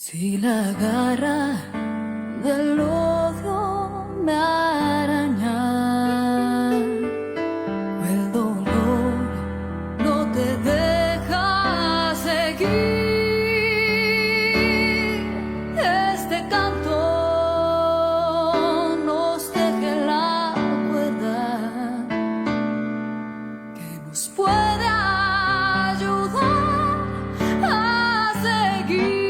Si la garra del odio me araña, el dolor no te deja seguir. Este canto nos teje la cuerda que nos puede ayudar a seguir.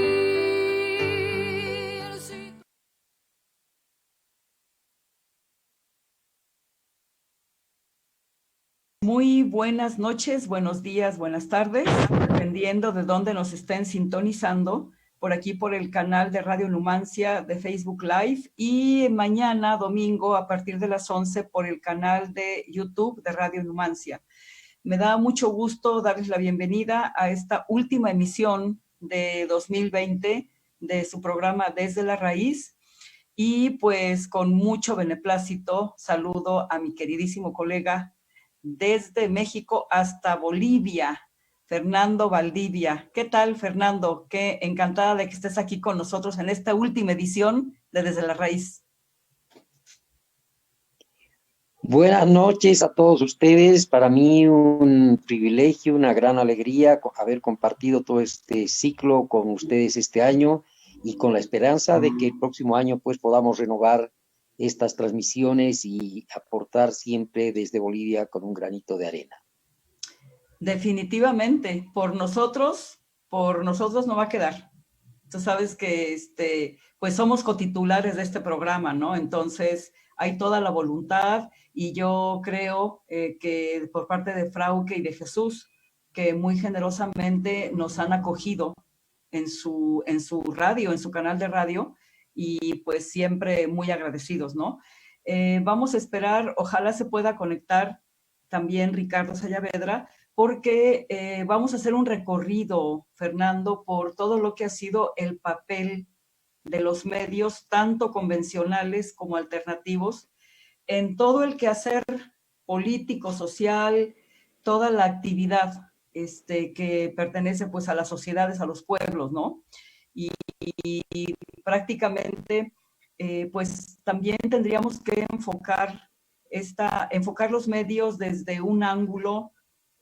Muy buenas noches, buenos días, buenas tardes, dependiendo de dónde nos estén sintonizando, por aquí por el canal de Radio Numancia de Facebook Live y mañana domingo a partir de las 11 por el canal de YouTube de Radio Numancia. Me da mucho gusto darles la bienvenida a esta última emisión de 2020 de su programa Desde la Raíz. Y pues con mucho beneplácito saludo a mi queridísimo colega desde México hasta Bolivia, Fernando Valdivia. ¿Qué tal, Fernando? Qué encantada de que estés aquí con nosotros en esta última edición de Desde la Raíz. Buenas noches a todos ustedes. Para mí un privilegio, una gran alegría haber compartido todo este ciclo con ustedes este año y con la esperanza de que el próximo año pues podamos renovar estas transmisiones y aportar siempre desde Bolivia con un granito de arena. Definitivamente, por nosotros no va a quedar. Tú sabes que pues somos cotitulares de este programa, ¿no? Entonces hay toda la voluntad y yo creo que por parte de Frauke y de Jesús, que muy generosamente nos han acogido en su radio, en su canal de radio, y pues siempre muy agradecidos, ¿no? Vamos a esperar, ojalá se pueda conectar también Ricardo Sayavedra, porque vamos a hacer un recorrido, Fernando, por todo lo que ha sido el papel de los medios, tanto convencionales como alternativos, en todo el quehacer político, social, toda la actividad que pertenece pues a las sociedades, a los pueblos, ¿no? Y prácticamente pues también tendríamos que enfocar los medios desde un ángulo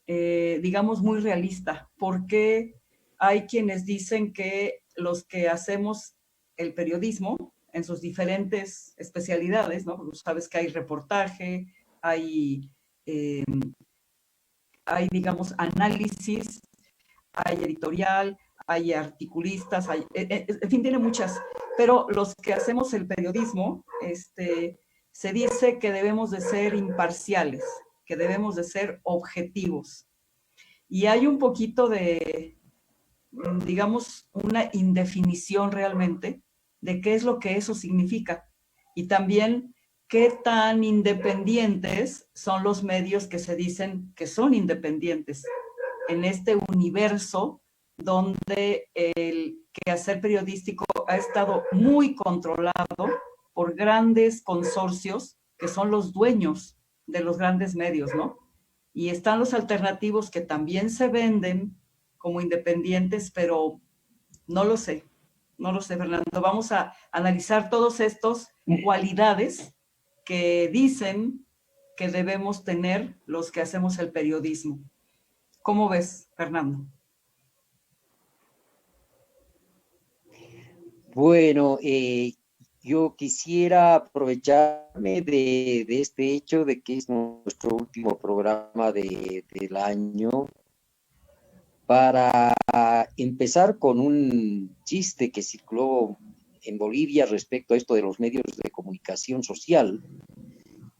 digamos, muy realista, porque hay quienes dicen que los que hacemos el periodismo en sus diferentes especialidades, ¿no? Pues sabes que hay reportaje, eh, digamos, análisis, hay editorial, hay articulistas, en fin, tiene muchas, pero los que hacemos el periodismo, se dice que debemos de ser imparciales, que debemos de ser objetivos. Y hay un poquito de, digamos, una indefinición realmente de qué es lo que eso significa. Y también qué tan independientes son los medios que se dicen que son independientes en este universo donde el quehacer periodístico ha estado muy controlado por grandes consorcios que son los dueños de los grandes medios, ¿no? Y están los alternativos que también se venden como independientes, pero no lo sé, Fernando. Vamos a analizar todos estos cualidades que dicen que debemos tener los que hacemos el periodismo. ¿Cómo ves, Fernando? Bueno, yo quisiera aprovecharme de este hecho de que es nuestro último programa del año para empezar con un chiste que circuló en Bolivia respecto a esto de los medios de comunicación social.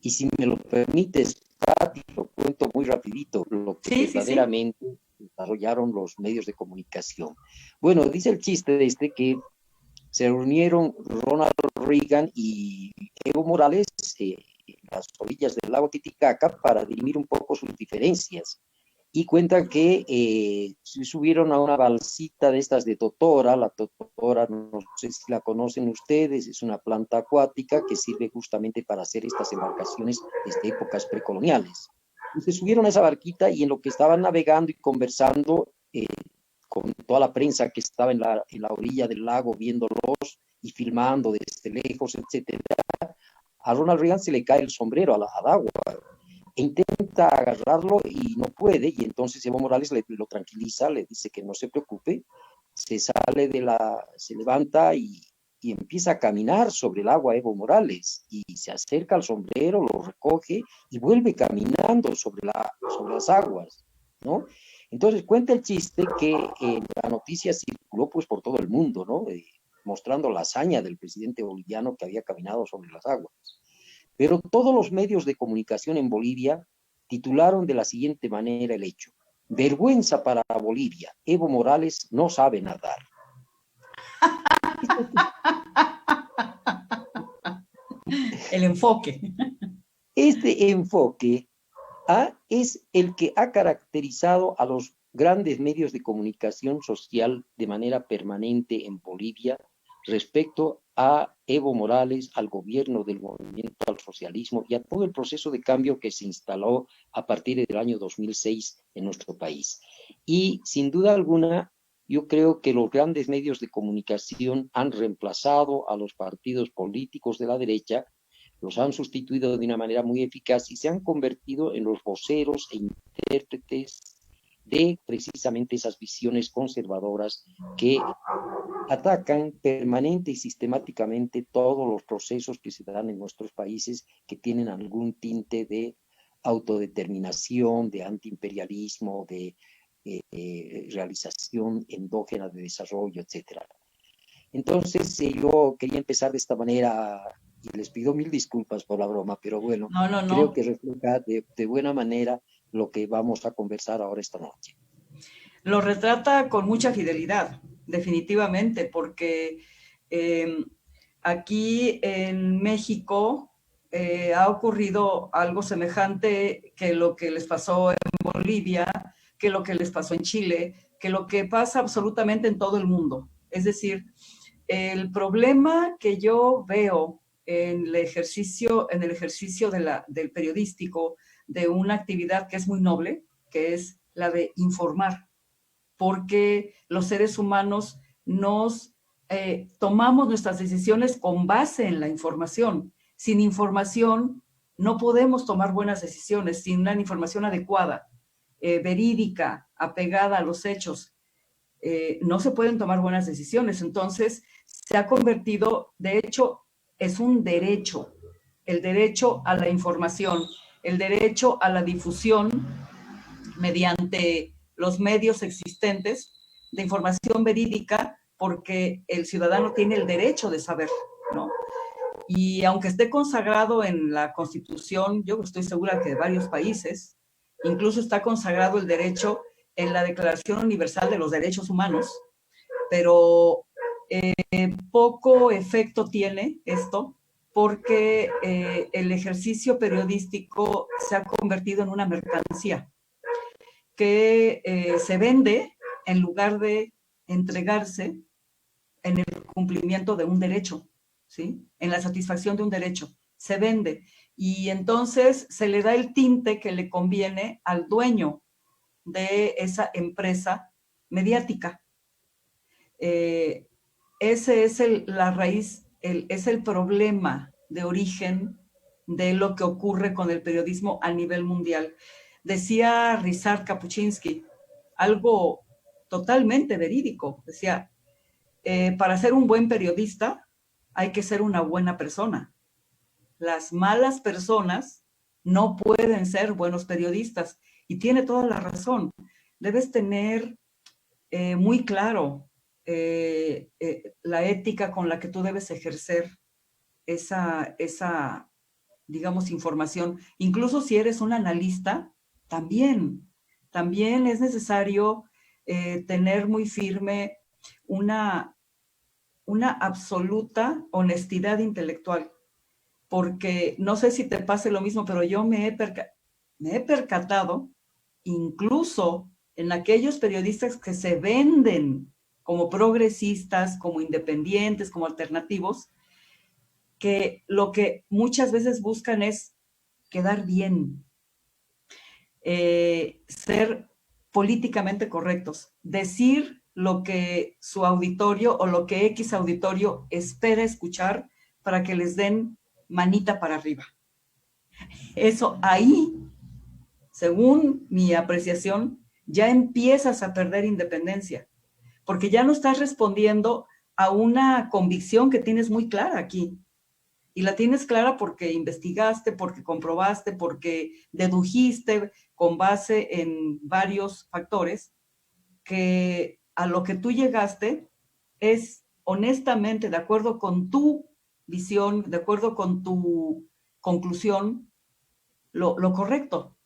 Y si me lo permites, Pati, lo cuento muy rapidito, lo que verdaderamente desarrollaron los medios de comunicación. Bueno, dice el chiste que se reunieron Ronald Reagan y Evo Morales en las orillas del lago Titicaca para dirimir un poco sus diferencias. Y cuentan que se subieron a una balsita de estas de totora. La totora, no sé si la conocen ustedes, es una planta acuática que sirve justamente para hacer estas embarcaciones desde épocas precoloniales. Se subieron a esa barquita y en lo que estaban navegando y conversando, con toda la prensa que estaba en la orilla del lago viéndolos y filmando desde lejos, etcétera, a Ronald Reagan se le cae el sombrero al agua. E intenta agarrarlo y no puede, y entonces Evo Morales lo tranquiliza, le dice que no se preocupe, se levanta y empieza a caminar sobre el agua Evo Morales, y se acerca al sombrero, lo recoge y vuelve caminando sobre las aguas, ¿no? Entonces cuenta el chiste que la noticia circuló pues por todo el mundo, ¿no? Mostrando la hazaña del presidente boliviano que había caminado sobre las aguas. Pero todos los medios de comunicación en Bolivia titularon de la siguiente manera el hecho: vergüenza para Bolivia, Evo Morales no sabe nadar. El enfoque. Este enfoque es el que ha caracterizado a los grandes medios de comunicación social de manera permanente en Bolivia respecto a Evo Morales, al gobierno del movimiento al socialismo y a todo el proceso de cambio que se instaló a partir del año 2006 en nuestro país. Y sin duda alguna, yo creo que los grandes medios de comunicación han reemplazado a los partidos políticos de la derecha, los han sustituido de una manera muy eficaz y se han convertido en los voceros e intérpretes de precisamente esas visiones conservadoras que atacan permanente y sistemáticamente todos los procesos que se dan en nuestros países que tienen algún tinte de autodeterminación, de antiimperialismo, de realización endógena de desarrollo, etc. Entonces, yo quería empezar de esta manera y les pido mil disculpas por la broma, pero bueno, creo que refleja de buena manera lo que vamos a conversar ahora esta noche. Lo retrata con mucha fidelidad, definitivamente, porque aquí en México ha ocurrido algo semejante que lo que les pasó en Bolivia, que lo que les pasó en Chile, que lo que pasa absolutamente en todo el mundo. Es decir, el problema que yo veo en el ejercicio del periodístico, de una actividad que es muy noble, que es la de informar, porque los seres humanos tomamos nuestras decisiones con base en la información. Sin información no podemos tomar buenas decisiones, sin una información adecuada, verídica, apegada a los hechos. No se pueden tomar buenas decisiones. Entonces, se ha convertido, de hecho, es un derecho, el derecho a la información, el derecho a la difusión mediante los medios existentes de información verídica, porque el ciudadano tiene el derecho de saber, ¿no? Y aunque esté consagrado en la Constitución, yo estoy segura que de varios países, incluso está consagrado el derecho en la Declaración Universal de los Derechos Humanos, pero poco efecto tiene esto porque el ejercicio periodístico se ha convertido en una mercancía que se vende en lugar de entregarse en el cumplimiento de un derecho, ¿sí? En la satisfacción de un derecho. Se vende y entonces se le da el tinte que le conviene al dueño de esa empresa mediática. Ese es la raíz, es el problema de origen de lo que ocurre con el periodismo a nivel mundial. Decía Ryszard Kapuscinski algo totalmente verídico. Decía, para ser un buen periodista hay que ser una buena persona. Las malas personas no pueden ser buenos periodistas. Y tiene toda la razón. Debes tener muy claro la ética con la que tú debes ejercer esa, digamos, información. Incluso si eres un analista, también es necesario tener muy firme una absoluta honestidad intelectual, porque no sé si te pase lo mismo, pero yo me he percatado, incluso en aquellos periodistas que se venden como progresistas, como independientes, como alternativos, que lo que muchas veces buscan es quedar bien, ser políticamente correctos, decir lo que su auditorio o lo que X auditorio espera escuchar para que les den manita para arriba. Eso ahí, según mi apreciación, ya empiezas a perder independencia, porque ya no estás respondiendo a una convicción que tienes muy clara aquí. Y la tienes clara porque investigaste, porque comprobaste, porque dedujiste con base en varios factores que a lo que tú llegaste es honestamente, de acuerdo con tu visión, de acuerdo con tu conclusión, lo correcto.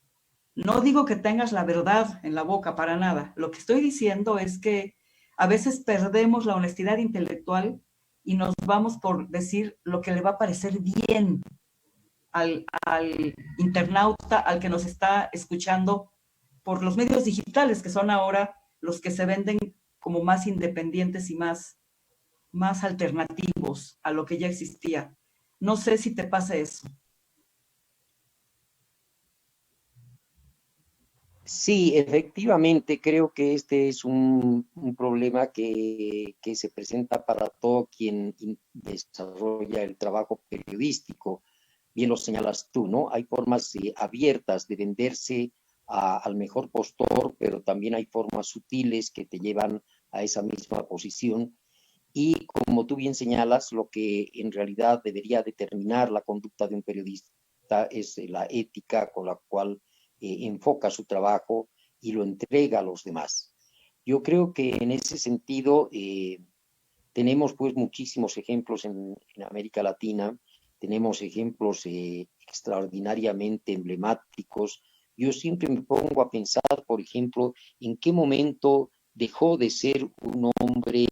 No digo que tengas la verdad en la boca para nada. Lo que estoy diciendo es que a veces perdemos la honestidad intelectual y nos vamos por decir lo que le va a parecer bien al internauta, al que nos está escuchando por los medios digitales, que son ahora los que se venden como más independientes y más alternativos a lo que ya existía. No sé si te pasa eso. Sí, efectivamente, creo que este es un problema que se presenta para todo quien desarrolla el trabajo periodístico. Bien lo señalas tú, ¿no? Hay formas abiertas de venderse al mejor postor, pero también hay formas sutiles que te llevan a esa misma posición. Y como tú bien señalas, lo que en realidad debería determinar la conducta de un periodista es la ética con la cual enfoca su trabajo y lo entrega a los demás. Yo creo que en ese sentido tenemos pues muchísimos ejemplos en América Latina, tenemos ejemplos extraordinariamente emblemáticos. Yo siempre me pongo a pensar, por ejemplo, en qué momento dejó de ser un hombre,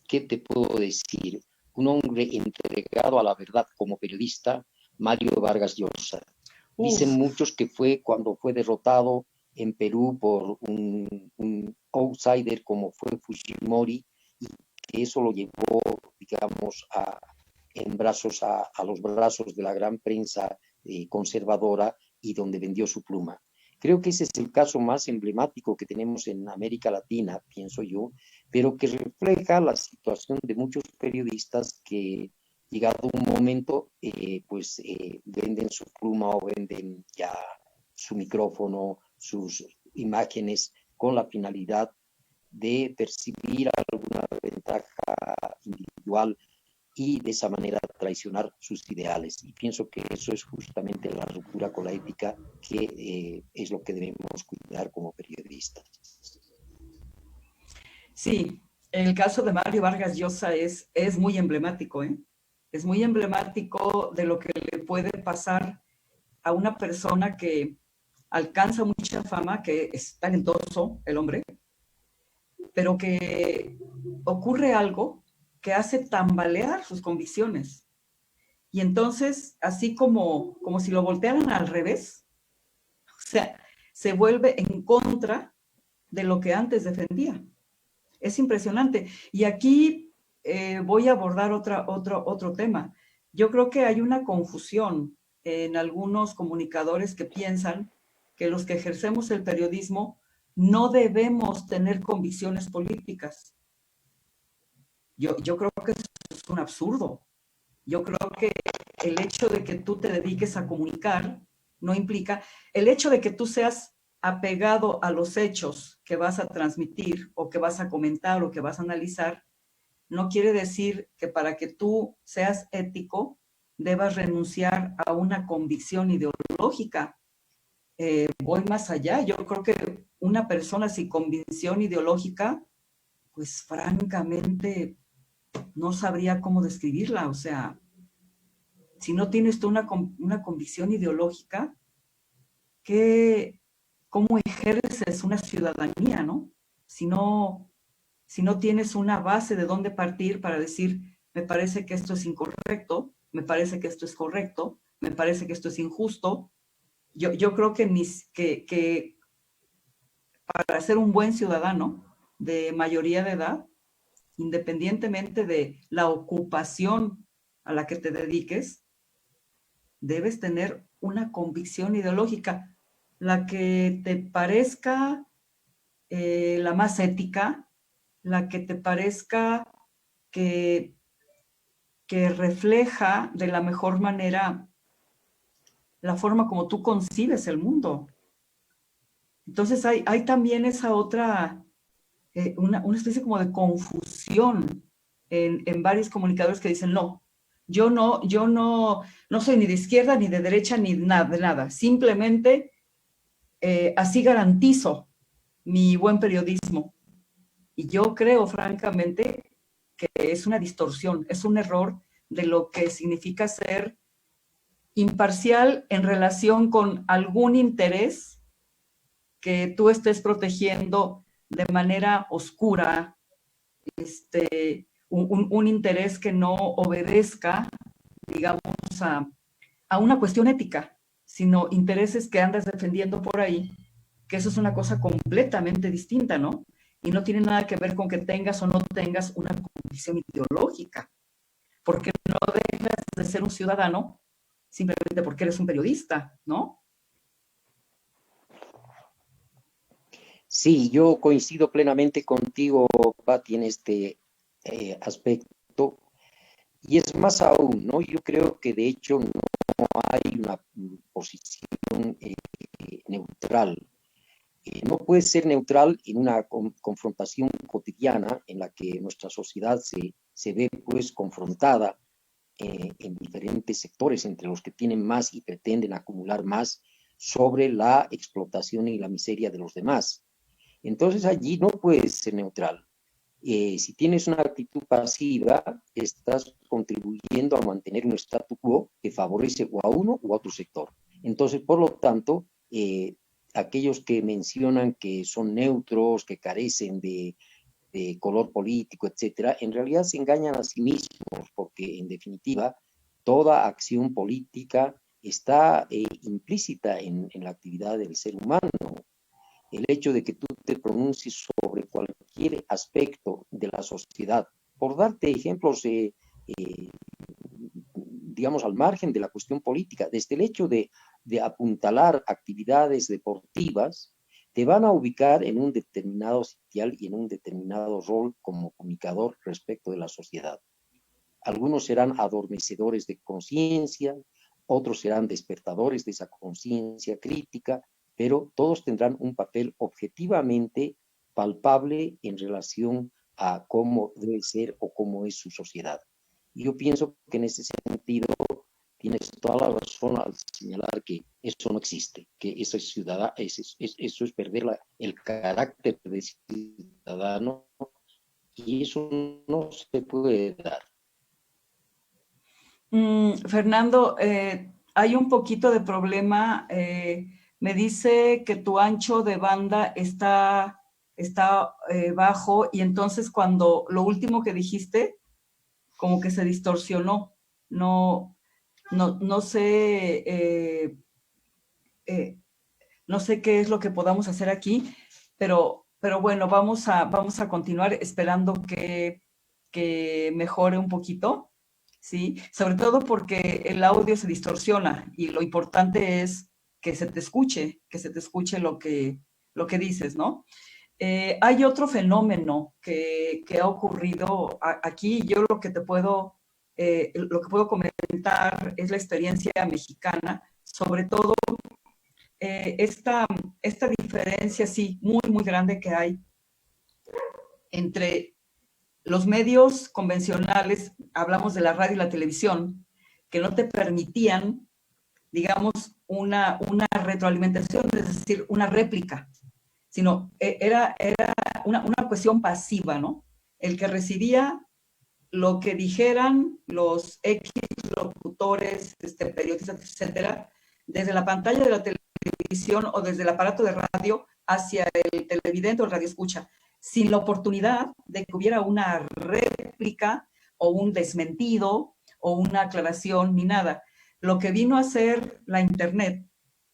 ¿qué te puedo decir? Un hombre entregado a la verdad como periodista, Mario Vargas Llosa. Dicen Uf, muchos que fue cuando fue derrotado en Perú por un outsider como fue Fujimori, y que eso lo llevó, digamos, en brazos a los brazos de la gran prensa conservadora y donde vendió su pluma. Creo que ese es el caso más emblemático que tenemos en América Latina, pienso yo, pero que refleja la situación de muchos periodistas que, llegado un momento, venden su pluma o venden ya su micrófono, sus imágenes, con la finalidad de percibir alguna ventaja individual y de esa manera traicionar sus ideales. Y pienso que eso es justamente la ruptura con la ética que es lo que debemos cuidar como periodistas. sí, el caso de Mario Vargas Llosa es muy emblemático, ¿eh? Es muy emblemático de lo que le puede pasar a una persona que alcanza mucha fama, que es talentoso el hombre, pero que ocurre algo que hace tambalear sus convicciones. Y entonces, así como si lo voltearan al revés, o sea, se vuelve en contra de lo que antes defendía. Es impresionante. Y aquí voy a abordar otro tema. Yo creo que hay una confusión en algunos comunicadores que piensan que los que ejercemos el periodismo no debemos tener convicciones políticas. Yo creo que eso es un absurdo. Yo creo que el hecho de que tú te dediques a comunicar no implica, el hecho de que tú seas apegado a los hechos que vas a transmitir o que vas a comentar o que vas a analizar, no quiere decir que para que tú seas ético debas renunciar a una convicción ideológica. Voy más allá. Yo creo que una persona sin convicción ideológica, pues francamente no sabría cómo describirla. O sea, si no tienes tú una convicción ideológica, ¿cómo ejerces una ciudadanía, no? Si no, si no tienes una base de dónde partir para decir, me parece que esto es incorrecto, me parece que esto es correcto, me parece que esto es injusto. Yo creo que para ser un buen ciudadano de mayoría de edad, independientemente de la ocupación a la que te dediques, debes tener una convicción ideológica, la que te parezca la más ética, la que te parezca que refleja de la mejor manera la forma como tú concibes el mundo. Entonces hay también esa otra, una especie como de confusión en varios comunicadores que dicen, no, yo no soy ni de izquierda, ni de derecha, ni de nada. Simplemente así garantizo mi buen periodismo. Y yo creo, francamente, que es una distorsión, es un error de lo que significa ser imparcial en relación con algún interés que tú estés protegiendo de manera oscura, un interés que no obedezca, digamos, a una cuestión ética, sino intereses que andas defendiendo por ahí, que eso es una cosa completamente distinta, ¿no? Y no tiene nada que ver con que tengas o no tengas una condición ideológica, porque no dejas de ser un ciudadano simplemente porque eres un periodista, ¿no? Sí, yo coincido plenamente contigo, Pati, en este aspecto. Y es más aún, ¿no? Yo creo que de hecho no hay una posición neutral. No puede ser neutral en una confrontación cotidiana en la que nuestra sociedad se ve pues confrontada en diferentes sectores, entre los que tienen más y pretenden acumular más sobre la explotación y la miseria de los demás. Entonces allí no puedes ser neutral. Si tienes una actitud pasiva, estás contribuyendo a mantener un statu quo que favorece o a uno o a otro sector. Entonces, por lo tanto, aquellos que mencionan que son neutros, que carecen de color político, etcétera, en realidad se engañan a sí mismos, porque en definitiva, toda acción política está implícita en la actividad del ser humano. El hecho de que tú te pronuncies sobre cualquier aspecto de la sociedad, por darte ejemplos, digamos, al margen de la cuestión política, desde el hecho de apuntalar actividades deportivas, te van a ubicar en un determinado sitial y en un determinado rol como comunicador respecto de la sociedad. Algunos serán adormecedores de conciencia, otros serán despertadores de esa conciencia crítica, pero todos tendrán un papel objetivamente palpable en relación a cómo debe ser o cómo es su sociedad. Y yo pienso que en ese sentido tienes toda la razón al señalar que eso no existe, que eso es ciudadano, eso es perder el carácter de ciudadano, y eso no se puede dar. Fernando, hay un poquito de problema. Me dice que tu ancho de banda está bajo, y entonces cuando lo último que dijiste, como que se distorsionó. No sé, no sé qué es lo que podamos hacer aquí, pero bueno, vamos a continuar esperando que mejore un poquito, ¿sí? Sobre todo porque el audio se distorsiona y lo importante es que se te escuche lo que dices, ¿no? Hay otro fenómeno que ha ocurrido aquí. Yo lo que puedo comentar es la experiencia mexicana, sobre todo esta diferencia, sí, muy, muy grande que hay entre los medios convencionales, hablamos de la radio y la televisión, que no te permitían, digamos, una retroalimentación, es decir, una réplica, sino era una cuestión pasiva, ¿no? El que recibía lo que dijeran los X locutores, periodistas, etcétera, desde la pantalla de la televisión o desde el aparato de radio hacia el televidente o el radioescucha, sin la oportunidad de que hubiera una réplica o un desmentido o una aclaración ni nada. Lo que vino a hacer la Internet,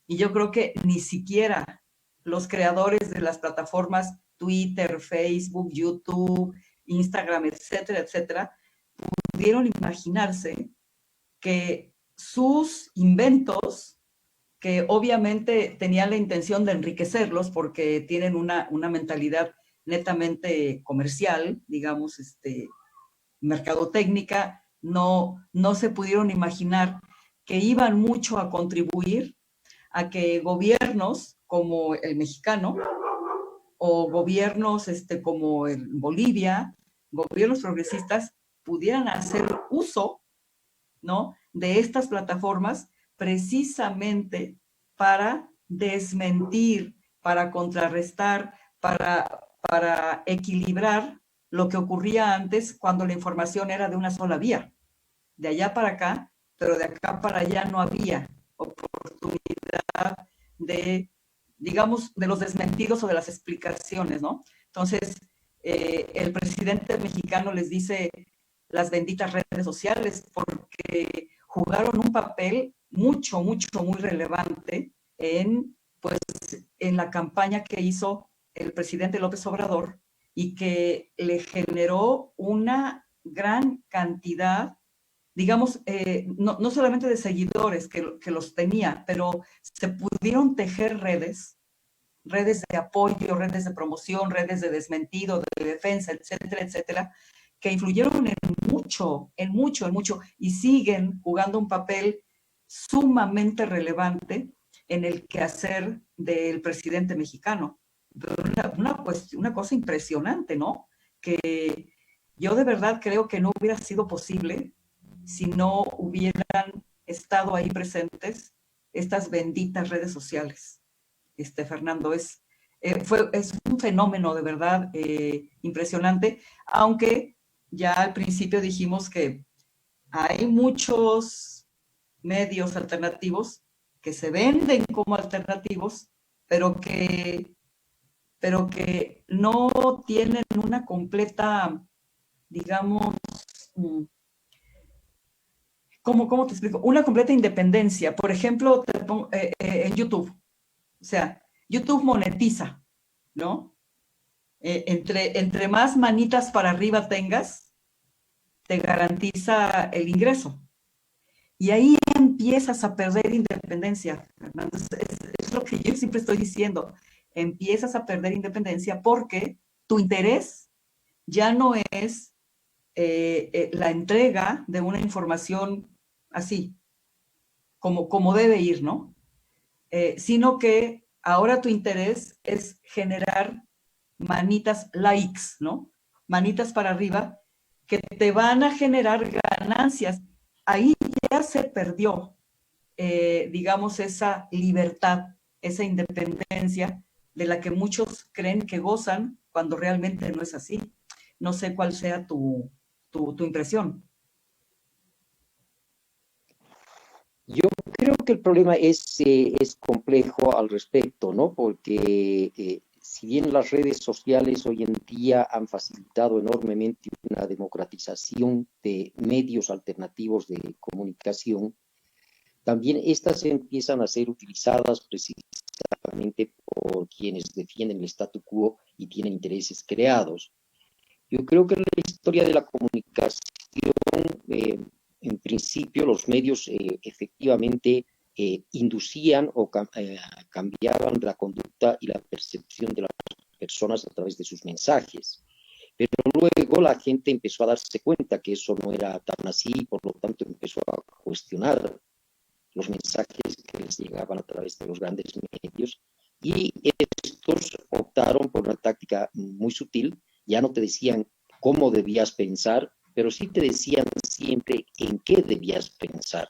y yo creo que ni siquiera los creadores de las plataformas Twitter, Facebook, YouTube, Instagram, etcétera, etcétera, pudieron imaginarse que sus inventos que obviamente tenían la intención de enriquecerlos porque tienen una mentalidad netamente comercial, digamos, mercadotécnica, no se pudieron imaginar que iban mucho a contribuir a que gobiernos como el mexicano o gobiernos como en Bolivia, gobiernos progresistas, pudieran hacer uso, ¿no?, de estas plataformas precisamente para desmentir, para contrarrestar, para equilibrar lo que ocurría antes cuando la información era de una sola vía. De allá para acá, pero de acá para allá no había oportunidad de, digamos, de los desmentidos o de las explicaciones, ¿no? Entonces, el presidente mexicano les dice las benditas redes sociales porque jugaron un papel muy relevante pues, en la campaña que hizo el presidente López Obrador y que le generó una gran cantidad, digamos, no solamente de seguidores que los tenía, pero se pudieron tejer redes de apoyo, redes de promoción, redes de desmentido, de defensa, etcétera, etcétera, que influyeron en mucho, y siguen jugando un papel sumamente relevante en el quehacer del presidente mexicano. Una cosa impresionante, ¿no? Que yo de verdad creo que no hubiera sido posible si no hubieran estado ahí presentes estas benditas redes sociales. Fernando, es un fenómeno de verdad impresionante, aunque ya al principio dijimos que hay muchos medios alternativos que se venden como alternativos, pero que no tienen una completa, digamos, ¿cómo te explico? Una completa independencia. Por ejemplo, en YouTube. O sea, YouTube monetiza, ¿no? Entre más manitas para arriba tengas, te garantiza el ingreso. Y ahí empiezas a perder independencia, Fernando. Es lo que yo siempre estoy diciendo. Empiezas a perder independencia porque tu interés ya no es la entrega de una información así, como debe ir, ¿no? Sino que ahora tu interés es generar manitas likes, ¿no? Manitas para arriba que te van a generar ganancias. Ahí ya se perdió, digamos, esa libertad, esa independencia de la que muchos creen que gozan cuando realmente no es así. No sé cuál sea tu impresión. Yo creo que el problema es complejo al respecto, ¿no? Porque si bien las redes sociales hoy en día han facilitado enormemente una democratización de medios alternativos de comunicación, también estas empiezan a ser utilizadas precisamente por quienes defienden el statu quo y tienen intereses creados. Yo creo que la historia de la comunicación, en principio, los medios efectivamente inducían o cambiaban la conducta y la percepción de las personas a través de sus mensajes. Pero luego la gente empezó a darse cuenta que eso no era tan así, y por lo tanto empezó a cuestionar los mensajes que les llegaban a través de los grandes medios, y estos optaron por una táctica muy sutil. Ya no te decían cómo debías pensar, pero sí te decían siempre en qué debías pensar.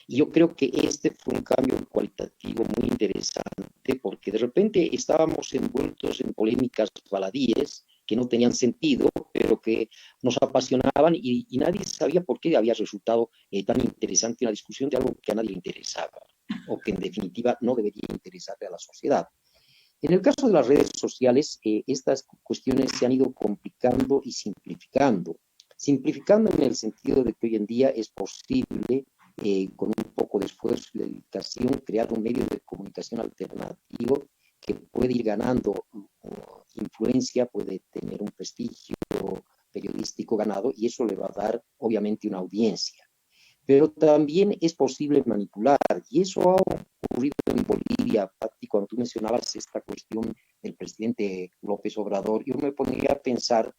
Y yo creo que este fue un cambio cualitativo muy interesante, porque de repente estábamos envueltos en polémicas baladíes que no tenían sentido, pero que nos apasionaban, y nadie sabía por qué había resultado tan interesante una discusión de algo que a nadie le interesaba, o que en definitiva no debería interesarle a la sociedad. En el caso de las redes sociales, estas cuestiones se han ido complicando y simplificando. Simplificando en el sentido de que hoy en día es posible, con un poco de esfuerzo y dedicación, crear un medio de comunicación alternativo que puede ir ganando influencia, puede tener un prestigio periodístico ganado, y eso le va a dar obviamente una audiencia. Pero también es posible manipular, y eso ha ocurrido en Bolivia, Pati, cuando tú mencionabas esta cuestión del presidente López Obrador, yo me ponía a pensar,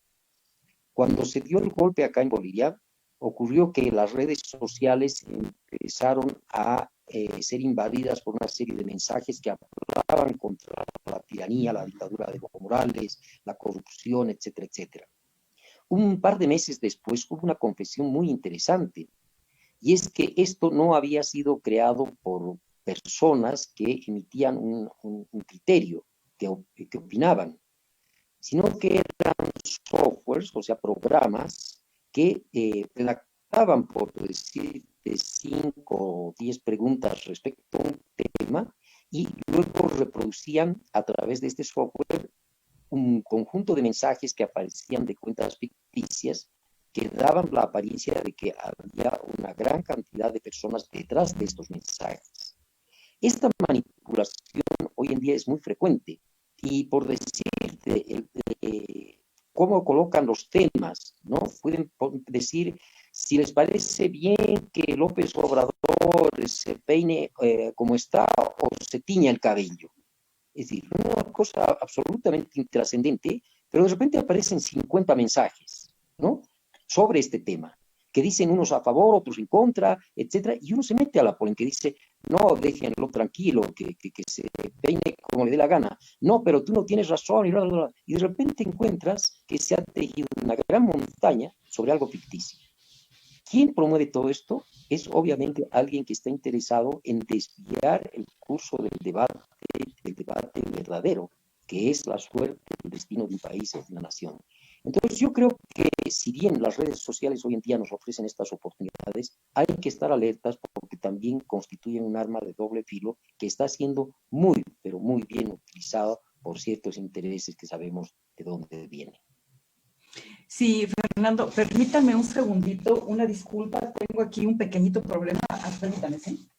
cuando se dio el golpe acá en Bolivia, ocurrió que las redes sociales empezaron a ser invadidas por una serie de mensajes que hablaban contra la tiranía, la dictadura de Evo Morales, la corrupción, etcétera, etcétera. Un par de meses después hubo una confesión muy interesante, y es que esto no había sido creado por personas que emitían un criterio, que opinaban, sino que eran softwares, o sea, programas que redactaban, por decir, de 5 o 10 preguntas respecto a un tema y luego reproducían a través de este software un conjunto de mensajes que aparecían de cuentas ficticias que daban la apariencia de que había una gran cantidad de personas detrás de estos mensajes. Esta manipulación hoy en día es muy frecuente y por decirte cómo colocan los temas, ¿no? Pueden decir si les parece bien que López Obrador se peine como está o se tiña el cabello. Es decir, una cosa absolutamente intrascendente, pero de repente aparecen 50 mensajes, ¿no? Sobre este tema, que dicen unos a favor, otros en contra, etcétera, y uno se mete a la polémica y dice, no, déjenlo tranquilo, que se peine como le dé la gana, no, pero tú no tienes razón, y bla, bla, bla. Y de repente encuentras que se ha tejido una gran montaña sobre algo ficticio. ¿Quién promueve todo esto? Es obviamente alguien que está interesado en desviar el curso del debate verdadero, que es la suerte, el destino de un país, de una nación. Entonces yo creo que si bien las redes sociales hoy en día nos ofrecen estas oportunidades, hay que estar alertas porque también constituyen un arma de doble filo que está siendo muy, pero muy bien utilizado por ciertos intereses que sabemos de dónde vienen. Sí, Fernando, permítame un segundito, una disculpa, tengo aquí un pequeñito problema. Permítame, ¿sí?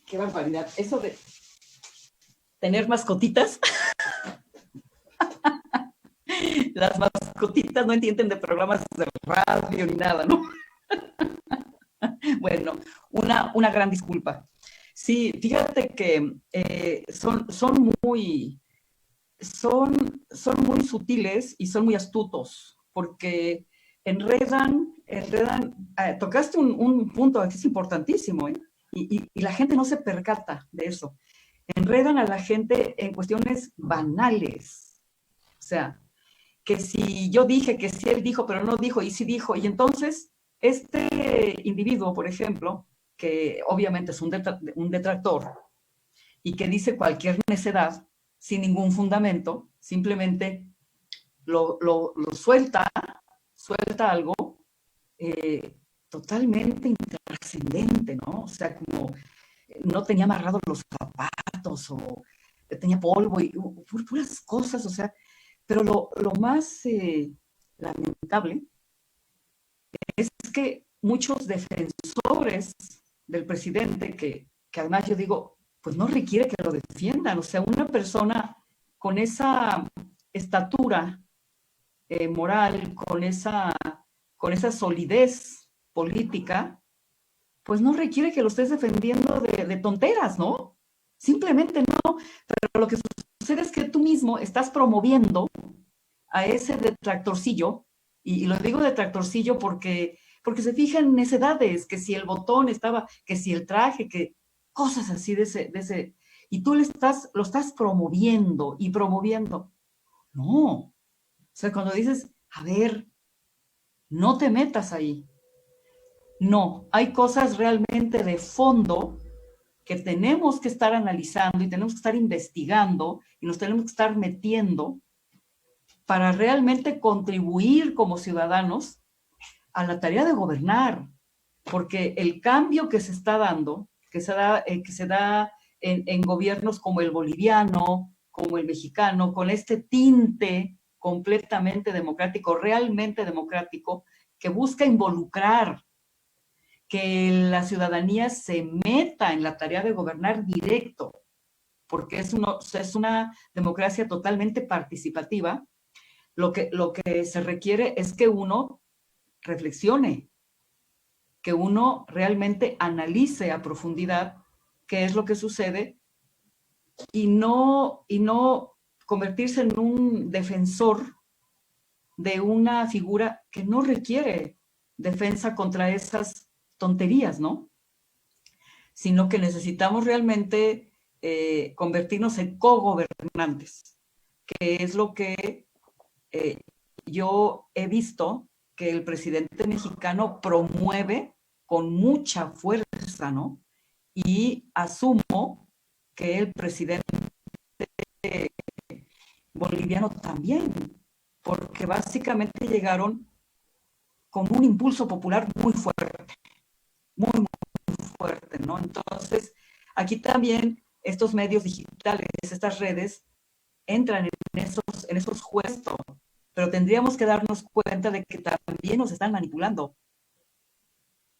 Qué barbaridad. Eso de tener mascotitas. Las mascotitas no entienden de programas de radio ni nada, ¿no? Bueno, una gran disculpa. Sí, fíjate que son muy sutiles y son muy astutos, porque enredan, tocaste un punto que es importantísimo, ¿eh? Y la gente no se percata de eso. Enredan a la gente en cuestiones banales. O sea, que si yo dije, que si él dijo, pero no dijo, y sí dijo, y entonces este individuo, por ejemplo, que obviamente es un detractor y que dice cualquier necedad sin ningún fundamento, simplemente lo suelta algo totalmente intrascendente, ¿no? O sea, como no tenía amarrados los zapatos o tenía polvo y puras cosas, o sea, pero lo más lamentable es que muchos defensores del presidente, que además yo digo, pues no requiere que lo defiendan, o sea, una persona con esa estatura moral, con esa solidez política, pues no requiere que lo estés defendiendo de tonteras, ¿no? Simplemente no, pero lo que sucede es que tú mismo estás promoviendo a ese detractorcillo, y lo digo detractorcillo porque se fijan en necedades, que si el botón estaba, que si el traje, que cosas así de ese, y tú lo estás promoviendo y promoviendo. No, o sea, cuando dices, a ver, no te metas ahí. No, hay cosas realmente de fondo que tenemos que estar analizando y tenemos que estar investigando y nos tenemos que estar metiendo para realmente contribuir como ciudadanos a la tarea de gobernar, porque el cambio que se está dando, que se da en gobiernos como el boliviano, como el mexicano, con este tinte completamente democrático, realmente democrático, que busca involucrar, que la ciudadanía se meta en la tarea de gobernar directo, porque es una democracia totalmente participativa. Lo que se requiere es que uno reflexione, que uno realmente analice a profundidad qué es lo que sucede y no convertirse en un defensor de una figura que no requiere defensa contra esas tonterías, ¿no? Sino que necesitamos realmente convertirnos en cogobernantes, que es lo que yo he visto que el presidente mexicano promueve con mucha fuerza, ¿no? Y asumo que el presidente boliviano también, porque básicamente llegaron con un impulso popular muy fuerte, muy, muy fuerte, ¿no? Entonces, aquí también estos medios digitales, estas redes, entran en esos juegos, pero tendríamos que darnos cuenta de que también nos están manipulando.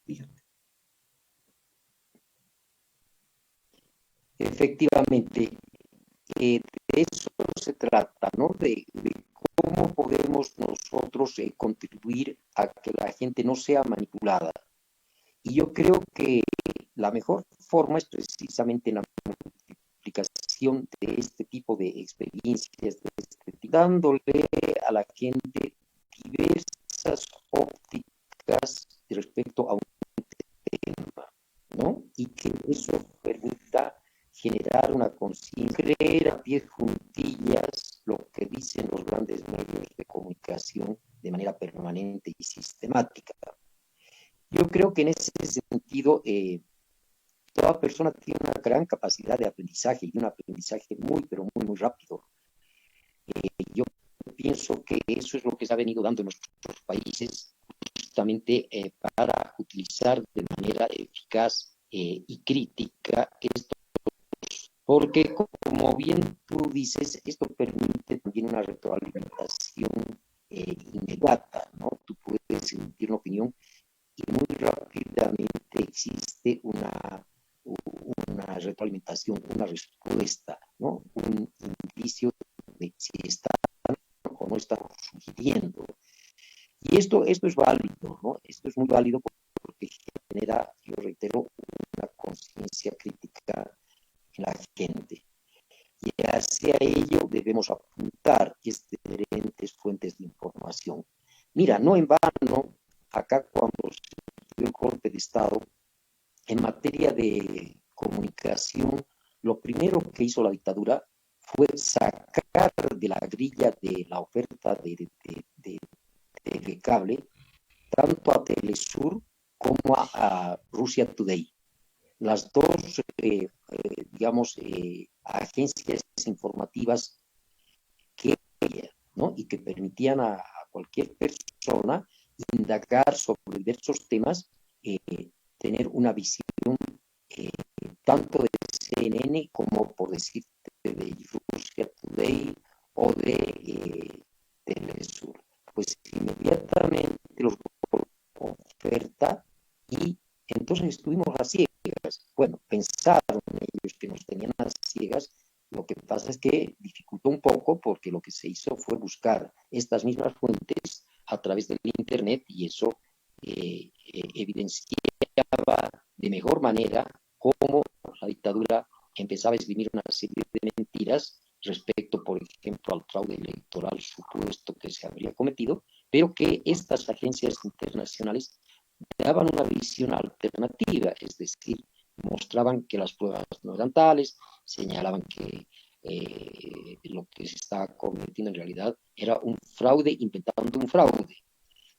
Fíjate. Efectivamente, de eso se trata, ¿no? De cómo podemos nosotros contribuir a que la gente no sea manipulada. Y yo creo que la mejor forma es precisamente la multiplicación de este tipo de experiencias, dándole a la gente diversas ópticas respecto a un tema, ¿no? Y que eso permita generar una conciencia, creer a pie juntillas lo que dicen los grandes medios de comunicación de manera permanente y sistemática. Yo creo que en ese sentido, toda persona tiene una gran capacidad de aprendizaje y un aprendizaje muy, pero muy, muy rápido. Yo pienso que eso es lo que se ha venido dando en nuestros países justamente para utilizar de manera eficaz y crítica esto, porque como bien tú dices, esto permite también una retroalimentación inmediata, ¿no? Tú puedes emitir una opinión y muy rápidamente existe una retroalimentación, una respuesta, ¿no? Un indicio de si están o no están sugiriendo. Y esto es válido, ¿no? Esto es muy válido porque genera, yo reitero, una conciencia crítica en la gente. Y hacia ello debemos apuntar diferentes fuentes de información. Mira, no en vano, acá cuando se dio el golpe de Estado, en materia de comunicación, lo primero que hizo la dictadura fue sacar de la grilla de la oferta de cable tanto a Telesur como a Russia Today. Las dos, digamos, agencias informativas que, ¿no? Y que permitían a cualquier persona indagar sobre diversos temas, tener una visión tanto de CNN como, por decirte, de Russia Today o de Telesur. Pues inmediatamente los oferta y entonces estuvimos a ciegas. Bueno, pensaron ellos que nos tenían a ciegas. Lo que pasa es que dificultó un poco porque lo que se hizo fue buscar estas mismas fuentes a través del Internet y eso evidenciaba de mejor manera cómo la dictadura empezaba a esgrimir una serie de mentiras respecto, por ejemplo, al fraude electoral supuesto que se habría cometido, pero que estas agencias internacionales daban una visión alternativa, es decir, mostraban que las pruebas no eran tales, señalaban que lo que se estaba cometiendo en realidad era un fraude, inventando un fraude.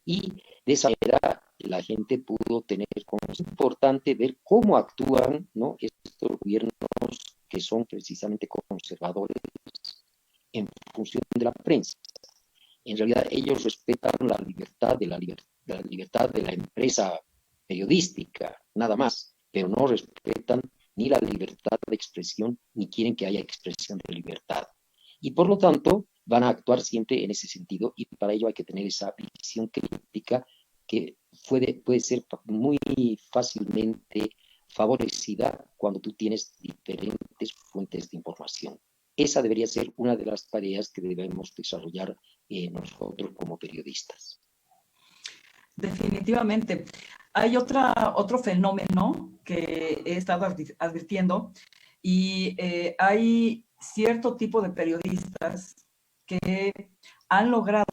Y de esa manera la gente pudo tener como es importante ver cómo actúan, ¿no? Estos gobiernos que son precisamente conservadores en función de la prensa. En realidad ellos respetan la libertad de la libertad de la empresa periodística, nada más, pero no respetan ni la libertad de expresión, ni quieren que haya expresión de libertad. Y por lo tanto, van a actuar siempre en ese sentido y para ello hay que tener esa visión crítica que puede ser muy fácilmente favorecida cuando tú tienes diferentes fuentes de información. Esa debería ser una de las tareas que debemos desarrollar nosotros como periodistas. Definitivamente. Hay otro fenómeno que he estado advirtiendo y hay cierto tipo de periodistas que han logrado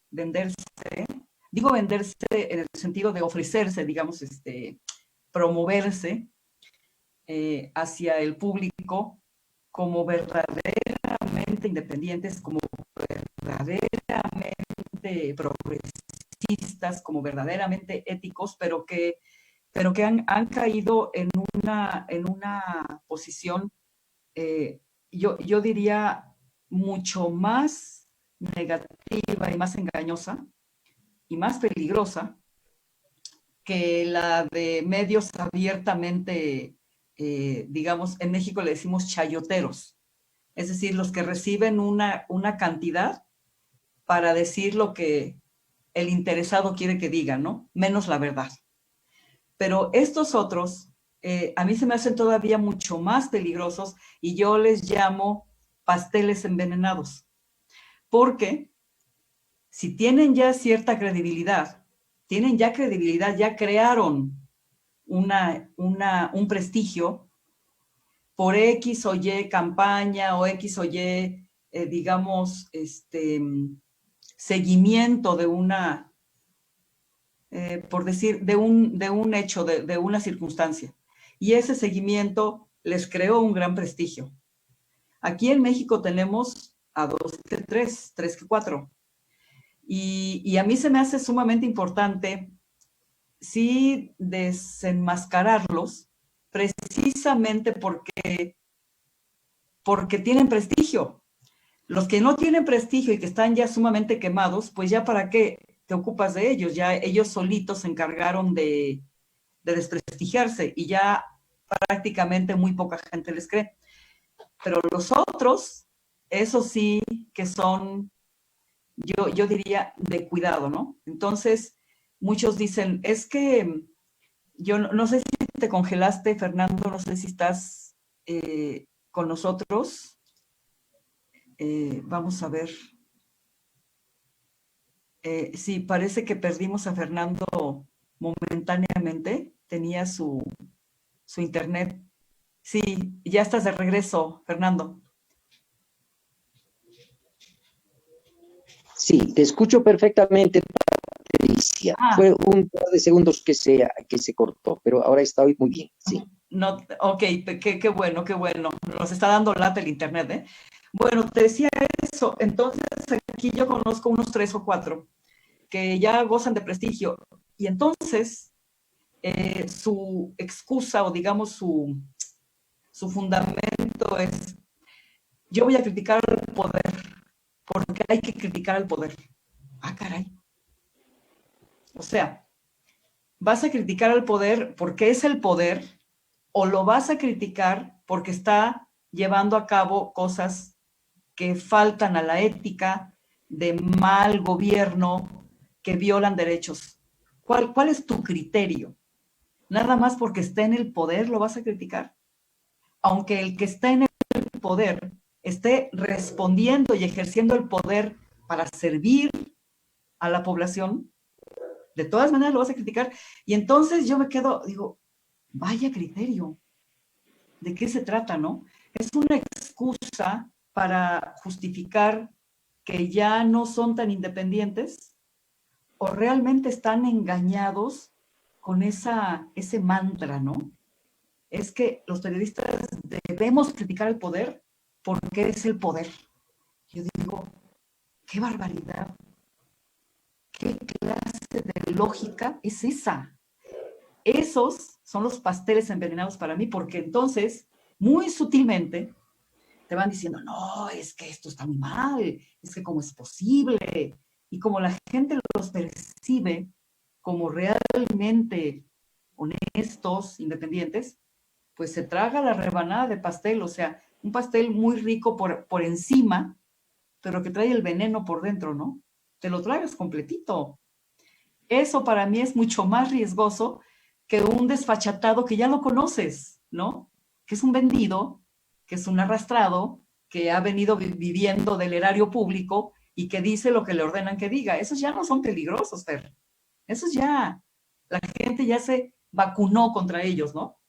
venderse, digo venderse en el sentido de ofrecerse, digamos, promoverse hacia el público como verdaderamente independientes, como verdaderamente progresistas, como verdaderamente éticos, pero que han caído en una posición, yo diría, mucho más negativa y más engañosa y más peligrosa que la de medios abiertamente, digamos, en México le decimos chayoteros, es decir, los que reciben una cantidad para decir lo que el interesado quiere que diga, ¿no? Menos la verdad. Pero estos otros, a mí se me hacen todavía mucho más peligrosos y yo les llamo pasteles envenenados. Porque si tienen ya cierta credibilidad, ya crearon un prestigio por X o Y campaña o X o Y, digamos, seguimiento de una, por decir, de un hecho, de una circunstancia. Y ese seguimiento les creó un gran prestigio. Aquí en México tenemos a 2 que 3 que 4. Y a mí se me hace sumamente importante, sí, desenmascararlos, precisamente porque tienen prestigio. Los que no tienen prestigio y que están ya sumamente quemados, pues ya para qué te ocupas de ellos, ya ellos solitos se encargaron de desprestigiarse y ya prácticamente muy poca gente les cree. Pero los otros, eso sí que son, yo diría, de cuidado, ¿no? Entonces, muchos dicen, es que yo no sé si te congelaste, Fernando, no sé si estás con nosotros. Vamos a ver. Sí, parece que perdimos a Fernando momentáneamente. Tenía su internet. Sí, ya estás de regreso, Fernando. Sí, te escucho perfectamente, Patricia. Fue un par de segundos que se cortó, pero ahora está muy bien, sí. No, ok, qué bueno, qué bueno. Nos está dando lata el internet, ¿eh? Bueno, te decía eso. Entonces, aquí yo conozco unos 3 o 4 que ya gozan de prestigio. Y entonces, su excusa o digamos su fundamento es, yo voy a criticar al poder, porque hay que criticar al poder. Ah, caray. O sea, ¿vas a criticar al poder porque es el poder o lo vas a criticar porque está llevando a cabo cosas que faltan a la ética, de mal gobierno, que violan derechos? ¿Cuál es tu criterio? ¿Nada más porque está en el poder lo vas a criticar? Aunque el que está en el poder esté respondiendo y ejerciendo el poder para servir a la población, de todas maneras lo vas a criticar. Y entonces yo me quedo, digo, vaya criterio, ¿de qué se trata, no? Es una excusa para justificar que ya no son tan independientes o realmente están engañados con ese mantra, ¿no? Es que los periodistas debemos criticar al poder porque es el poder. Yo digo, qué barbaridad, qué clase de lógica es esa. Esos son los pasteles envenenados para mí, porque entonces, muy sutilmente, te van diciendo, no, es que esto está muy mal, es que cómo es posible. Y como la gente los percibe como realmente honestos, independientes, pues se traga la rebanada de pastel, o sea, un pastel muy rico por encima, pero que trae el veneno por dentro, ¿no? Te lo tragas completito. Eso para mí es mucho más riesgoso que un desfachatado que ya lo conoces, ¿no? Que es un vendido, que es un arrastrado, que ha venido viviendo del erario público y que dice lo que le ordenan que diga. Esos ya no son peligrosos, Fer. Esos ya, la gente ya se vacunó contra ellos, ¿no?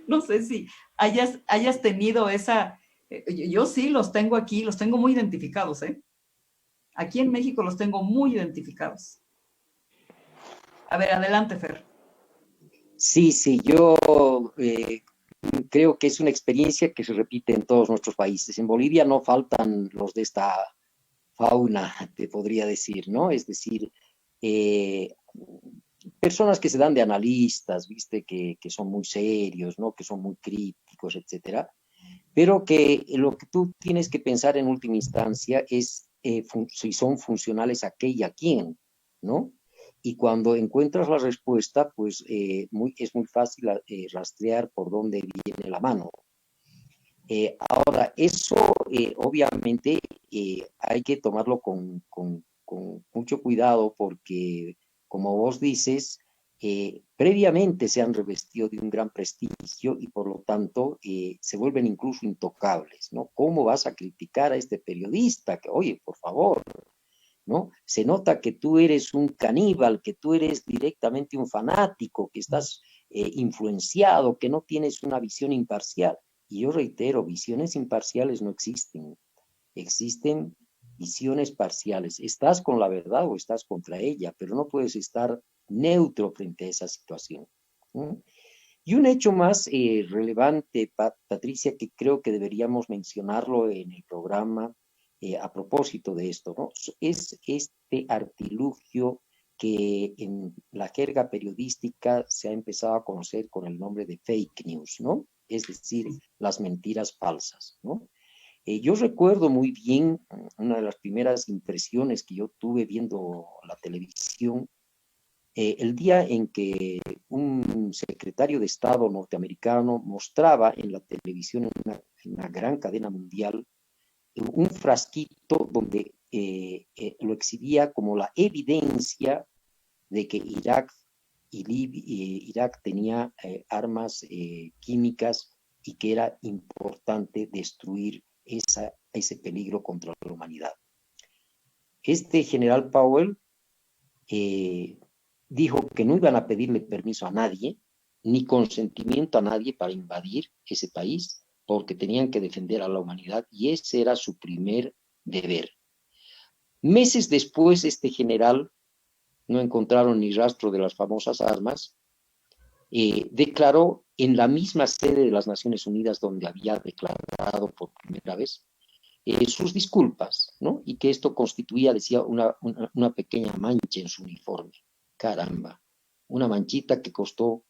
No sé si hayas tenido esa... Yo sí los tengo aquí, los tengo muy identificados, ¿eh? Aquí en México los tengo muy identificados. A ver, adelante, Fer. Sí, sí, yo creo que es una experiencia que se repite en todos nuestros países. En Bolivia no faltan los de esta fauna, te podría decir, ¿no? Es decir, eh, personas que se dan de analistas, ¿viste? Que son muy serios, ¿no? Que son muy críticos, etcétera. Pero que lo que tú tienes que pensar en última instancia es si son funcionales a qué y a quién, ¿no? Y cuando encuentras la respuesta, pues es muy fácil rastrear por dónde viene la mano. Ahora, eso obviamente hay que tomarlo con mucho cuidado porque, como vos dices, previamente se han revestido de un gran prestigio y por lo tanto se vuelven incluso intocables, ¿no? ¿Cómo vas a criticar a este periodista? Que, oye, por favor, ¿no? Se nota que tú eres un caníbal, que tú eres directamente un fanático, que estás influenciado, que no tienes una visión imparcial. Y yo reitero, visiones imparciales no existen, existen visiones parciales. Estás con la verdad o estás contra ella, pero no puedes estar neutro frente a esa situación. ¿Mm? Y un hecho más relevante, Patricia, que creo que deberíamos mencionarlo en el programa a propósito de esto, ¿no? Es este artilugio que en la jerga periodística se ha empezado a conocer con el nombre de fake news, ¿no? Es decir, las mentiras falsas, ¿no? Yo recuerdo muy bien una de las primeras impresiones que yo tuve viendo la televisión, el día en que un secretario de Estado norteamericano mostraba en la televisión, en una gran cadena mundial, un frasquito donde lo exhibía como la evidencia de que Irak tenía armas químicas y que era importante destruir ese peligro contra la humanidad. Este general Powell eh, dijo que no iban a pedirle permiso a nadie, ni consentimiento a nadie para invadir ese país, porque tenían que defender a la humanidad y ese era su primer deber. Meses después, este general, no encontraron ni rastro de las famosas armas, declaró en la misma sede de las Naciones Unidas donde había declarado por primera vez sus disculpas, ¿no? Y que esto constituía, decía, una pequeña mancha en su uniforme. Caramba, una manchita que costó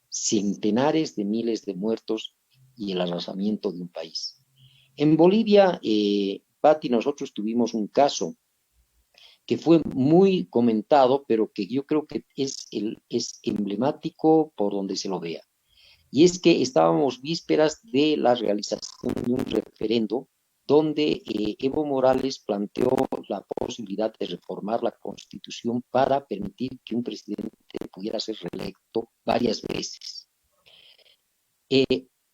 centenares de miles de muertos y el arrasamiento de un país. En Bolivia, Patti, nosotros tuvimos un caso que fue muy comentado, pero que yo creo que es emblemático por donde se lo vea. Y es que estábamos vísperas de la realización de un referendo donde Evo Morales planteó la posibilidad de reformar la Constitución para permitir que un presidente pudiera ser reelecto varias veces.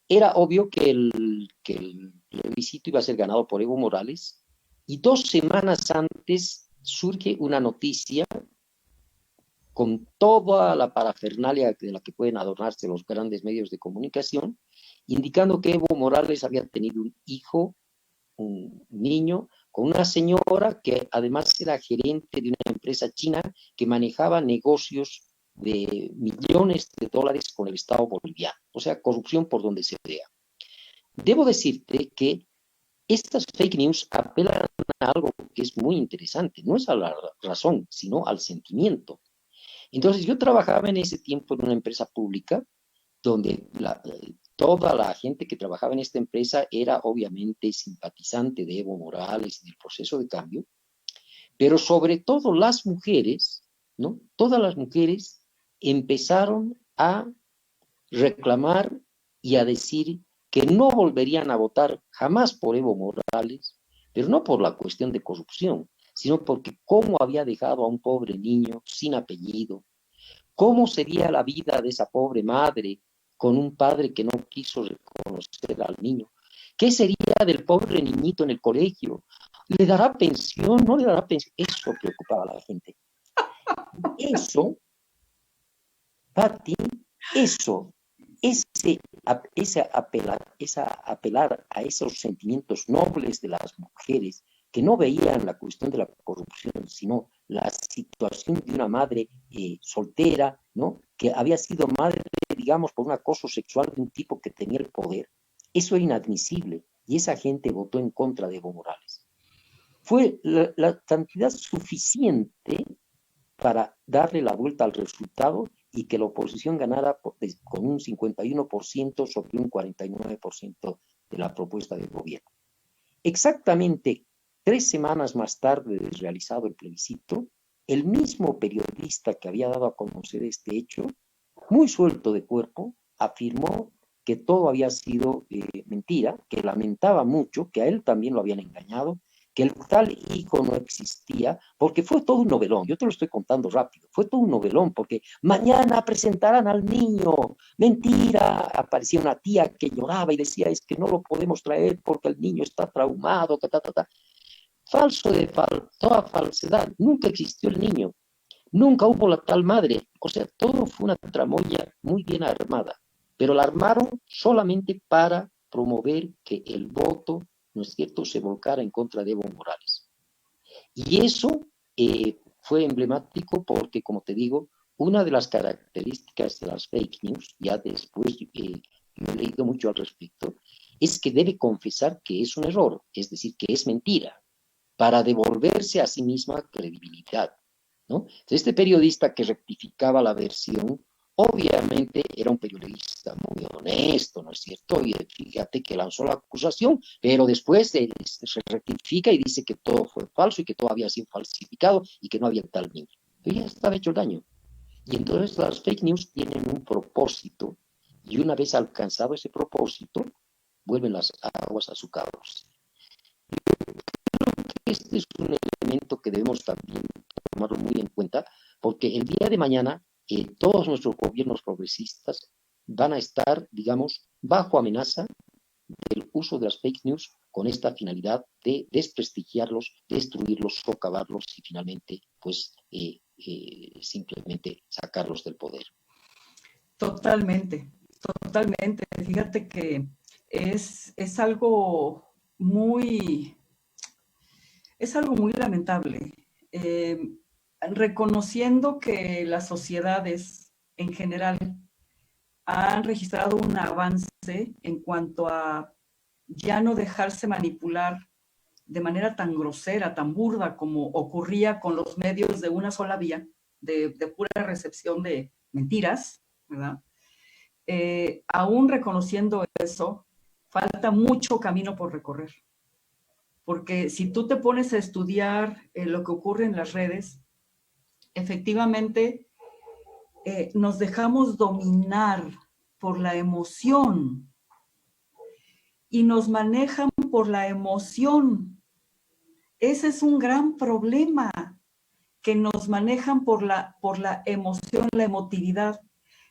Era obvio que el plebiscito iba a ser ganado por Evo Morales y 2 semanas antes surge una noticia con toda la parafernalia de la que pueden adornarse los grandes medios de comunicación, indicando que Evo Morales había tenido un hijo, un niño, con una señora que además era gerente de una empresa china que manejaba negocios de millones de dólares con el Estado boliviano. O sea, corrupción por donde se vea. Debo decirte que estas fake news apelan a algo que es muy interesante. No es a la razón, sino al sentimiento. Entonces yo trabajaba en ese tiempo en una empresa pública donde toda la gente que trabajaba en esta empresa era obviamente simpatizante de Evo Morales y del proceso de cambio, pero sobre todo las mujeres, ¿no? Todas las mujeres empezaron a reclamar y a decir que no volverían a votar jamás por Evo Morales, pero no por la cuestión de corrupción, sino porque cómo había dejado a un pobre niño sin apellido, cómo sería la vida de esa pobre madre con un padre que no quiso reconocer al niño, qué sería del pobre niñito en el colegio, le dará pensión, no le dará pensión, eso preocupaba a la gente. Eso, Pati, eso, apelar a esos sentimientos nobles de las mujeres que no veían la cuestión de la corrupción, sino la situación de una madre soltera, ¿no? Que había sido madre, digamos, por un acoso sexual de un tipo que tenía el poder. Eso era inadmisible y esa gente votó en contra de Evo Morales. Fue la cantidad suficiente para darle la vuelta al resultado y que la oposición ganara con un 51% sobre un 49% de la propuesta del gobierno. Exactamente 3 semanas más tarde de realizado el plebiscito, el mismo periodista que había dado a conocer este hecho, muy suelto de cuerpo, afirmó que todo había sido mentira, que lamentaba mucho, que a él también lo habían engañado, que el tal hijo no existía, porque fue todo un novelón, yo te lo estoy contando rápido, fue todo un novelón, porque mañana presentarán al niño, mentira, aparecía una tía que lloraba y decía, es que no lo podemos traer porque el niño está traumado, falso toda falsedad, nunca existió el niño, nunca hubo la tal madre, o sea, todo fue una tramoya muy bien armada, pero la armaron solamente para promover que el voto, ¿no es cierto?, se volcara en contra de Evo Morales. Y eso fue emblemático porque, como te digo, una de las características de las fake news, ya después yo he leído mucho al respecto, es que debe confesar que es un error, es decir, que es mentira, para devolverse a sí misma credibilidad, ¿no? Entonces, este periodista que rectificaba la versión, obviamente era un periodista muy honesto, ¿no es cierto? Y fíjate que lanzó la acusación, pero después se rectifica y dice que todo fue falso y que todo había sido falsificado y que no había tal niño. Pero ya estaba hecho el daño. Y entonces las fake news tienen un propósito y una vez alcanzado ese propósito, vuelven las aguas a su cauce. Este es un elemento que debemos también tomarlo muy en cuenta, porque el día de mañana todos nuestros gobiernos progresistas van a estar, digamos, bajo amenaza del uso de las fake news con esta finalidad de desprestigiarlos, destruirlos, socavarlos y finalmente, pues, simplemente sacarlos del poder. Totalmente, totalmente. Fíjate que es algo muy, lamentable. Reconociendo que las sociedades en general han registrado un avance en cuanto a ya no dejarse manipular de manera tan grosera, tan burda como ocurría con los medios de una sola vía, de pura recepción de mentiras, ¿verdad? Aún reconociendo eso, falta mucho camino por recorrer. Porque si tú te pones a estudiar lo que ocurre en las redes, efectivamente nos dejamos dominar por la emoción y nos manejan por la emoción. Ese es un gran problema, que nos manejan por la emoción, la emotividad.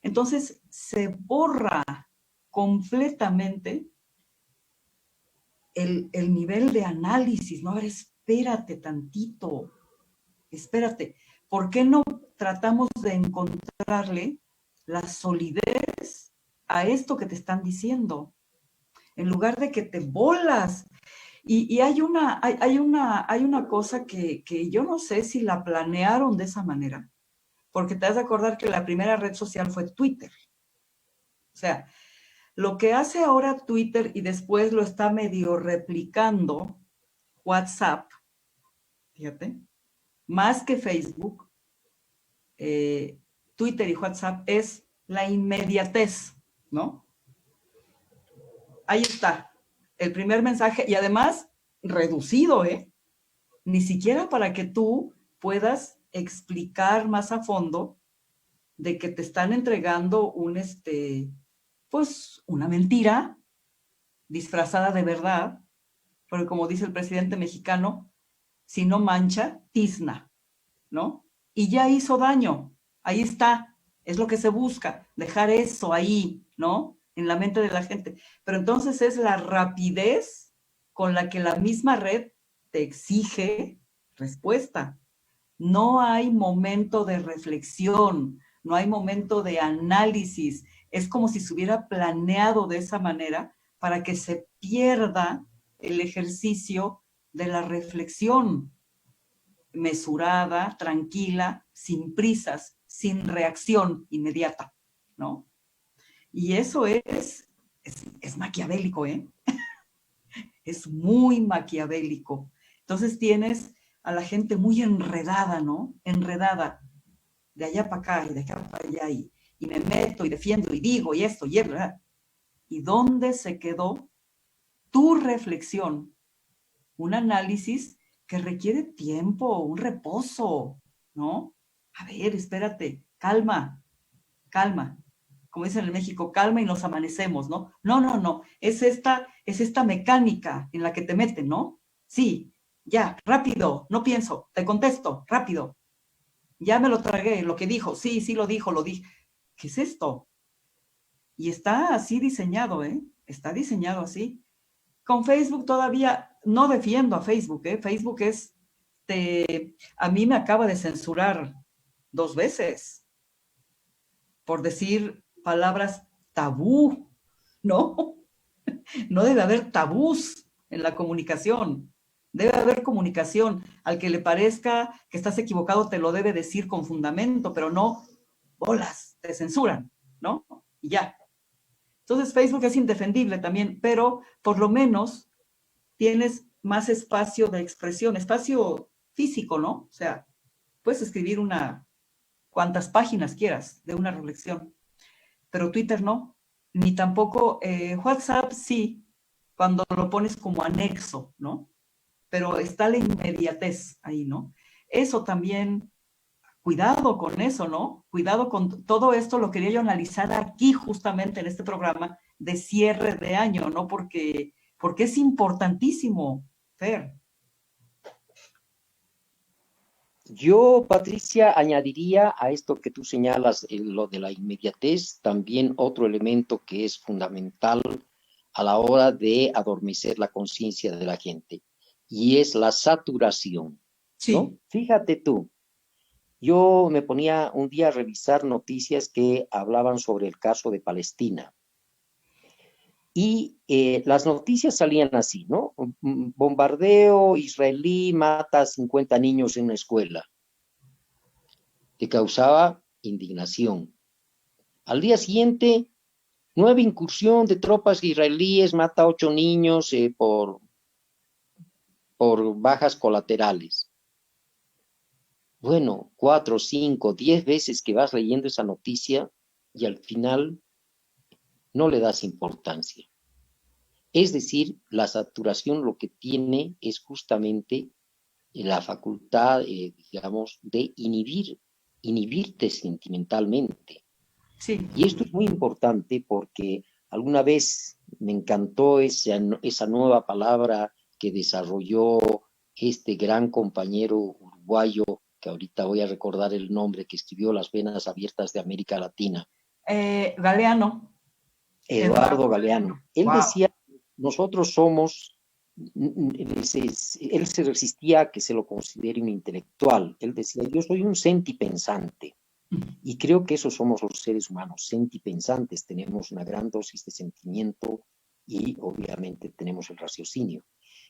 Entonces se borra completamente el nivel de análisis, ¿no? A ver, espérate tantito, espérate. ¿Por qué no tratamos de encontrarle la solidez a esto que te están diciendo? En lugar de que te bolas. Y hay una cosa que yo no sé si la planearon de esa manera, porque te has de acordar que la primera red social fue Twitter. O sea, lo que hace ahora Twitter y después lo está medio replicando WhatsApp, fíjate, más que Facebook, Twitter y WhatsApp es la inmediatez, ¿no? Ahí está, el primer mensaje y además reducido, ni siquiera para que tú puedas explicar más a fondo de que te están entregando pues una mentira disfrazada de verdad, porque como dice el presidente mexicano, si no mancha, tizna, ¿no? Y ya hizo daño, ahí está, es lo que se busca, dejar eso ahí, ¿no? En la mente de la gente. Pero entonces es la rapidez con la que la misma red te exige respuesta. No hay momento de reflexión, no hay momento de análisis. Es como si se hubiera planeado de esa manera para que se pierda el ejercicio de la reflexión mesurada, tranquila, sin prisas, sin reacción inmediata, ¿no? Y eso es maquiavélico, ¿eh? Es muy maquiavélico. Entonces tienes a la gente muy enredada, ¿no? Enredada de allá para acá y de acá para allá y me meto y defiendo y digo y esto y ¿verdad? ¿Y dónde se quedó tu reflexión? Un análisis que requiere tiempo, un reposo, ¿no? A ver, espérate, calma, calma. Como dicen en México, calma y nos amanecemos, ¿no? No, no, no, es esta mecánica en la que te meten, ¿no? Sí, ya, rápido, no pienso, te contesto, rápido. Ya me lo tragué, lo que dijo, sí, sí lo dijo, lo dije. ¿Qué es esto? Y está así diseñado, ¿eh? Está diseñado así. Con Facebook todavía no defiendo a Facebook, ¿eh? Facebook a mí me acaba de censurar 2 veces por decir palabras tabú, ¿no? No debe haber tabús en la comunicación. Debe haber comunicación. Al que le parezca que estás equivocado te lo debe decir con fundamento, pero no bolas, te censuran, ¿no? Y ya. Entonces Facebook es indefendible también, pero por lo menos tienes más espacio de expresión, espacio físico, ¿no? O sea, puedes escribir cuantas páginas quieras de una reflexión, pero Twitter no, ni tampoco WhatsApp sí, cuando lo pones como anexo, ¿no? Pero está la inmediatez ahí, ¿no? Eso también, cuidado con eso, ¿no? Cuidado con todo esto, lo quería yo analizar aquí justamente en este programa de cierre de año, ¿no? Porque es importantísimo, Fer. Yo, Patricia, añadiría a esto que tú señalas, lo de la inmediatez, también otro elemento que es fundamental a la hora de adormecer la conciencia de la gente, y es la saturación, ¿no? Sí, Fíjate tú, yo me ponía un día a revisar noticias que hablaban sobre el caso de Palestina. Y las noticias salían así, ¿no? Bombardeo israelí mata a 50 niños en una escuela, que causaba indignación. Al día siguiente, nueva incursión de tropas israelíes mata a 8 niños por bajas colaterales. Bueno, 4, 5, 10 veces que vas leyendo esa noticia y al final no le das importancia. Es decir, la saturación lo que tiene es justamente la facultad, digamos, de inhibirte sentimentalmente. sí. Y esto es muy importante porque alguna vez me encantó esa nueva palabra que desarrolló este gran compañero uruguayo, que ahorita voy a recordar el nombre, que escribió Las Venas Abiertas de América Latina, Galeano, Eduardo Eduardo Galeano. Galeano. Él Wow. decía, nosotros somos, él se resistía a que se lo considere un intelectual. Él decía, yo soy un sentipensante. Y creo que esos somos los seres humanos, sentipensantes. Tenemos una gran dosis de sentimiento y obviamente tenemos el raciocinio.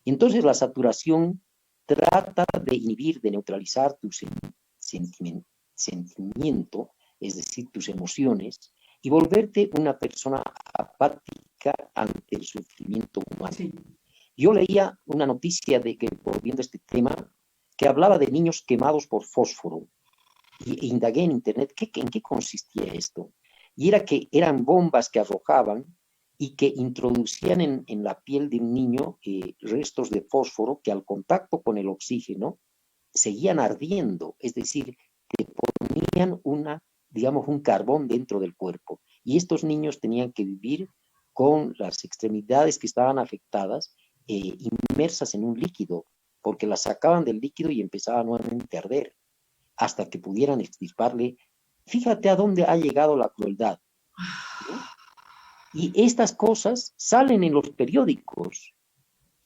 Y entonces la saturación trata de inhibir, de neutralizar tu sentimiento, es decir, tus emociones, y volverte una persona apática ante el sufrimiento humano. Sí. Yo leía una noticia volviendo a este tema, que hablaba de niños quemados por fósforo, y indagué en internet en qué consistía esto. Y era que eran bombas que arrojaban y que introducían en la piel de un niño restos de fósforo que al contacto con el oxígeno seguían ardiendo, es decir, te ponían digamos, un carbón dentro del cuerpo. Y estos niños tenían que vivir con las extremidades que estaban afectadas, inmersas en un líquido porque la sacaban del líquido y empezaba nuevamente a arder, hasta que pudieran extirparle. Fíjate a dónde ha llegado la crueldad, ¿no? Y estas cosas salen en los periódicos,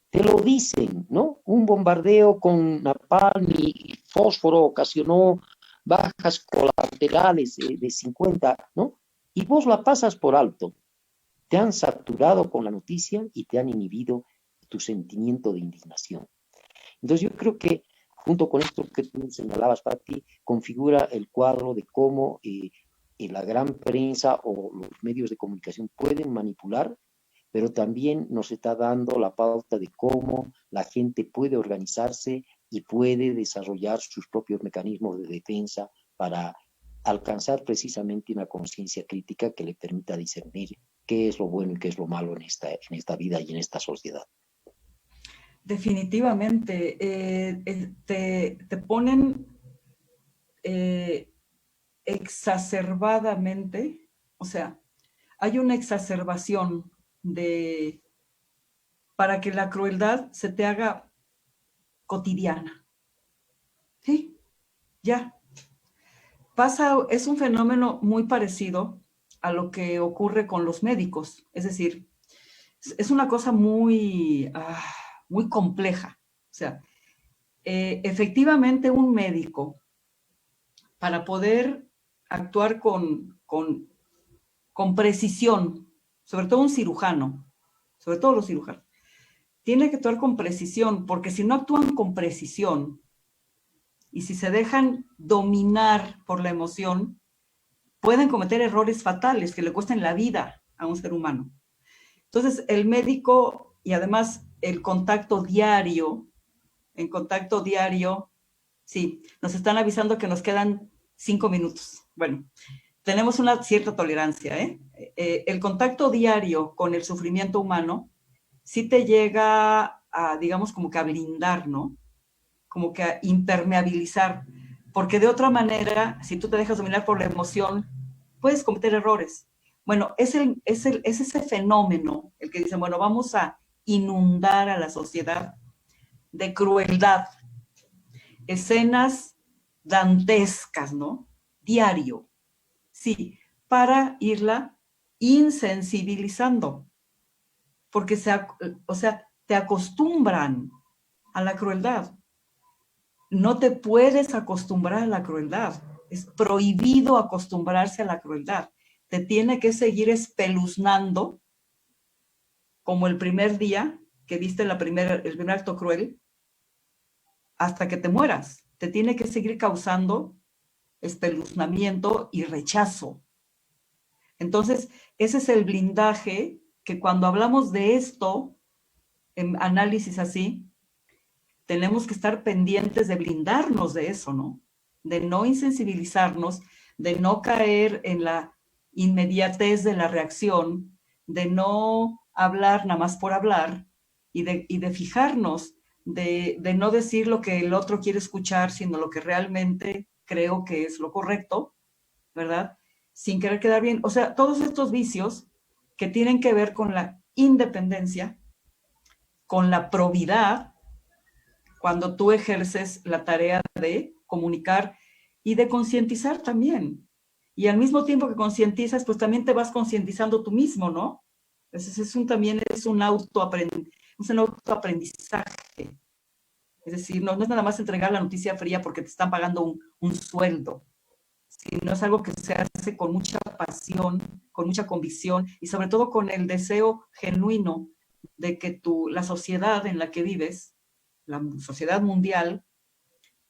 te lo dicen, ¿no? Un bombardeo con napalm y fósforo ocasionó bajas colaterales de 50, ¿no? Y vos la pasas por alto. Te han saturado con la noticia y te han inhibido tu sentimiento de indignación. Entonces yo creo que junto con esto que tú señalabas, Pati, configura el cuadro de cómo la gran prensa o los medios de comunicación pueden manipular, pero también nos está dando la pauta de cómo la gente puede organizarse y puede desarrollar sus propios mecanismos de defensa para alcanzar precisamente una conciencia crítica que le permita discernir qué es lo bueno y qué es lo malo en esta vida y en esta sociedad. Definitivamente, te ponen exacerbadamente, o sea, hay una exacerbación para que la crueldad se te haga cotidiana. ¿Sí? Ya. Es un fenómeno muy parecido a lo que ocurre con los médicos. Es decir, es una cosa muy compleja. O sea, efectivamente un médico, para poder actuar con precisión, sobre todo un cirujano, sobre todo los cirujanos, tiene que actuar con precisión, porque si no actúan con precisión y si se dejan dominar por la emoción, pueden cometer errores fatales que le cuesten la vida a un ser humano. Entonces, el médico y además el contacto diario, sí, nos están avisando que nos quedan 5 minutos. Bueno, tenemos una cierta tolerancia, ¿eh? El contacto diario con el sufrimiento humano sí te llega a, digamos, como que a blindar, ¿no? Como que a impermeabilizar, porque de otra manera, si tú te dejas dominar por la emoción, puedes cometer errores. Bueno, es ese fenómeno el que dicen, bueno, vamos a inundar a la sociedad de crueldad, escenas dantescas, ¿no? Diario, sí, para irla insensibilizando, porque te acostumbran a la crueldad. No te puedes acostumbrar a la crueldad. Es prohibido acostumbrarse a la crueldad. Te tiene que seguir espeluznando como el primer día que viste el primer acto cruel hasta que te mueras. Te tiene que seguir causando espeluznamiento y rechazo. Entonces, ese es el blindaje que cuando hablamos de esto, en análisis así, tenemos que estar pendientes de blindarnos de eso, ¿no? De no insensibilizarnos, de no caer en la inmediatez de la reacción, de no hablar nada más por hablar y de fijarnos, de no decir lo que el otro quiere escuchar, sino lo que realmente creo que es lo correcto, ¿verdad? Sin querer quedar bien. O sea, todos estos vicios que tienen que ver con la independencia, con la probidad, cuando tú ejerces la tarea de comunicar y de concientizar también. Y al mismo tiempo que concientizas, pues también te vas concientizando tú mismo, ¿no? Entonces también es un autoaprendizaje. Es decir, no es nada más entregar la noticia fría porque te están pagando un sueldo, sino es algo que se hace con mucha pasión, con mucha convicción y sobre todo con el deseo genuino de que la sociedad en la que vives, la sociedad mundial,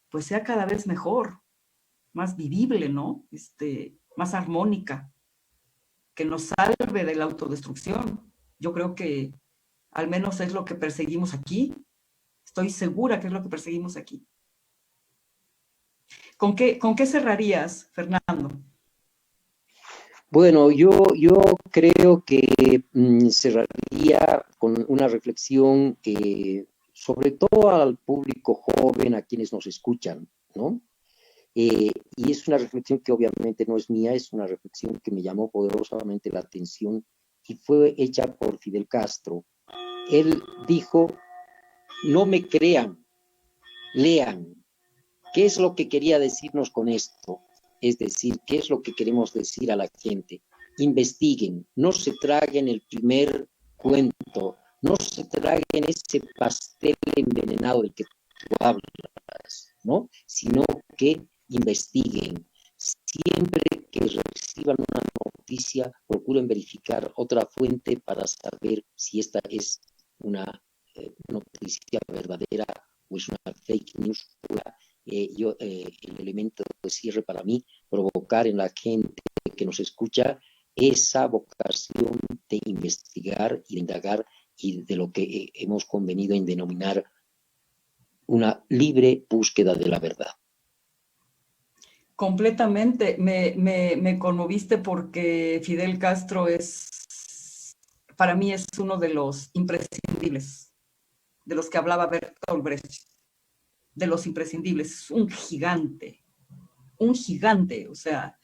pues sea cada vez mejor, más vivible, ¿no? Más armónica, que nos salve de la autodestrucción. Yo creo que al menos es lo que perseguimos aquí. Estoy segura que es lo que perseguimos aquí. ¿Con qué cerrarías, Fernando? Bueno, yo creo que cerraría con una reflexión sobre todo al público joven, a quienes nos escuchan, ¿no? Y es una reflexión que obviamente no es mía, es una reflexión que me llamó poderosamente la atención y fue hecha por Fidel Castro. Él dijo, no me crean, lean. ¿Qué es lo que quería decirnos con esto? Es decir, ¿qué es lo que queremos decir a la gente? Investiguen, no se traguen el primer cuento, no se traguen ese pastel envenenado del que tú hablas, ¿no? Sino que investiguen. Siempre que reciban una noticia, procuren verificar otra fuente para saber si esta es una noticia verdadera o es una fake news. El elemento de cierre para mí, provocar en la gente que nos escucha esa vocación de investigar y de indagar y de lo que hemos convenido en denominar una libre búsqueda de la verdad. Completamente. Me conmoviste porque Fidel Castro para mí es uno de los imprescindibles, de los que hablaba Bertolt Brecht, de los imprescindibles. Es un gigante, o sea,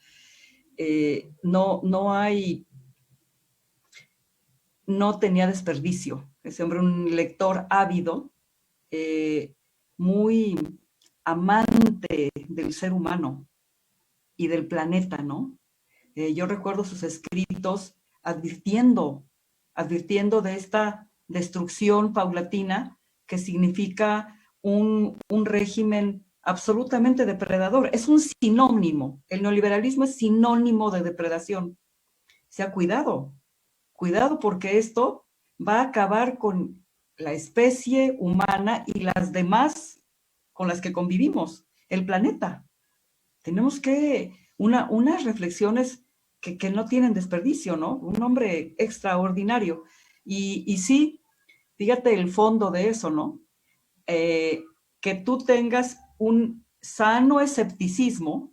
no tenía desperdicio. Ese hombre, un lector ávido, muy amante del ser humano y del planeta, ¿no? Yo recuerdo sus escritos advirtiendo de esta destrucción paulatina que significa un régimen absolutamente depredador. Es un sinónimo. El neoliberalismo es sinónimo de depredación. O sea, cuidado porque esto va a acabar con la especie humana y las demás con las que convivimos, el planeta. Tenemos unas reflexiones que no tienen desperdicio, ¿no? Un hombre extraordinario. Y sí, fíjate el fondo de eso, ¿no? Que tú tengas un sano escepticismo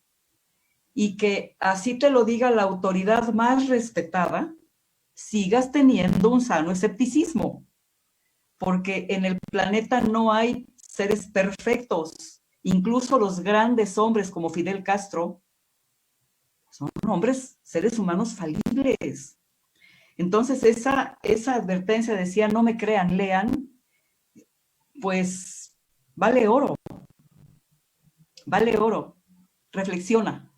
y que así te lo diga la autoridad más respetada, sigas teniendo un sano escepticismo, porque en el planeta no hay seres perfectos. Incluso los grandes hombres como Fidel Castro son hombres, seres humanos falibles. Entonces esa advertencia decía, no me crean, lean, pues vale oro, reflexiona.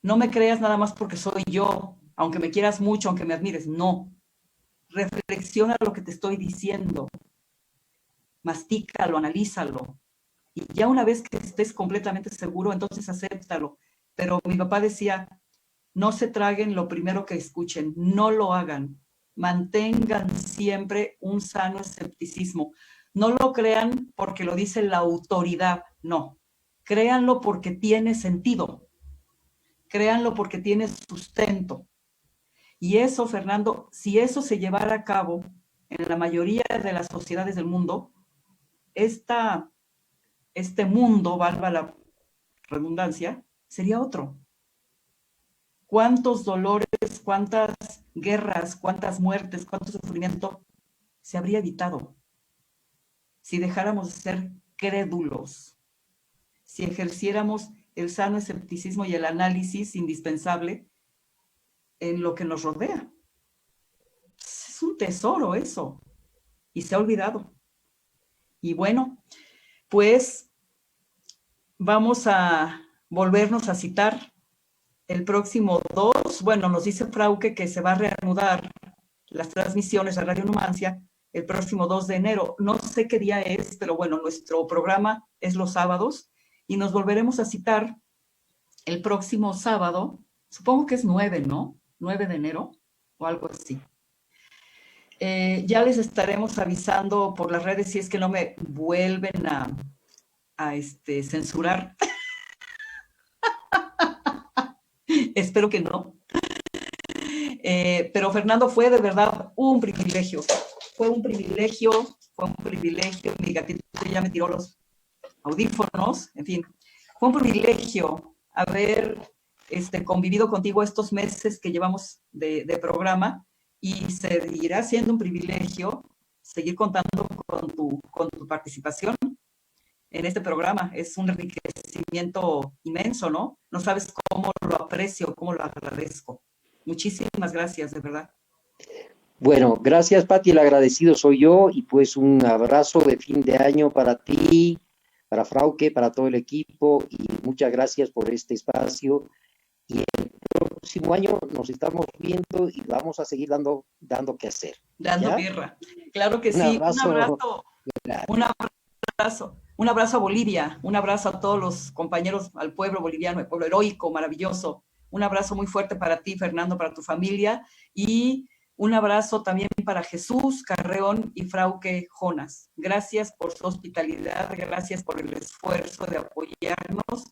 No me creas nada más porque soy yo, aunque me quieras mucho, aunque me admires, no. Reflexiona lo que te estoy diciendo, mastícalo, analízalo, y ya una vez que estés completamente seguro, entonces acéptalo. Pero mi papá decía, no se traguen lo primero que escuchen, no lo hagan, mantengan siempre un sano escepticismo. No lo crean porque lo dice la autoridad, no. Créanlo porque tiene sentido, créanlo porque tiene sustento. Y eso, Fernando, si eso se llevara a cabo en la mayoría de las sociedades del mundo, este mundo, valga la redundancia, sería otro. ¿Cuántos dolores, cuántas guerras, cuántas muertes, cuánto sufrimiento se habría evitado si dejáramos de ser crédulos, si ejerciéramos el sano escepticismo y el análisis indispensable en lo que nos rodea? Es un tesoro eso, y se ha olvidado. Y bueno, pues vamos a volvernos a citar el próximo 2. Bueno, nos dice Frauke que se va a reanudar las transmisiones a Radio Numancia el próximo 2 de enero. No sé qué día es, pero bueno, nuestro programa es los sábados y nos volveremos a citar el próximo sábado. Supongo que es 9, ¿no? 9 de enero o algo así. Ya les estaremos avisando por las redes si es que no me vuelven a censurar. Espero que no. Pero Fernando, fue de verdad un privilegio. Fue un privilegio. Mi gatito ya me tiró los audífonos. En fin, fue un privilegio haber convivido contigo estos meses que llevamos de programa, y seguirá siendo un privilegio seguir contando con tu participación en este programa. Es un enriquecimiento inmenso, ¿no? No sabes cómo lo aprecio, cómo lo agradezco. Muchísimas gracias, de verdad. Bueno, gracias, Pati, el agradecido soy yo, y pues un abrazo de fin de año para ti, para Frauke, para todo el equipo, y muchas gracias por este espacio. Y el próximo año nos estamos viendo y vamos a seguir dando que hacer. Dando ¿ya? birra. Claro que Un sí. abrazo. Un abrazo a Bolivia, un abrazo a todos los compañeros, al pueblo boliviano, el pueblo heroico, maravilloso. Un abrazo muy fuerte para ti, Fernando, para tu familia, y un abrazo también para Jesús Carreón y Frauke Jonas. Gracias por su hospitalidad, gracias por el esfuerzo de apoyarnos,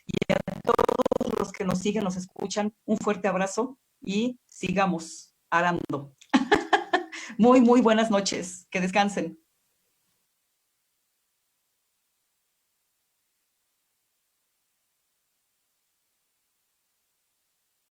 y a todos los que nos siguen, nos escuchan, un fuerte abrazo y sigamos arando. Muy, muy buenas noches. Que descansen.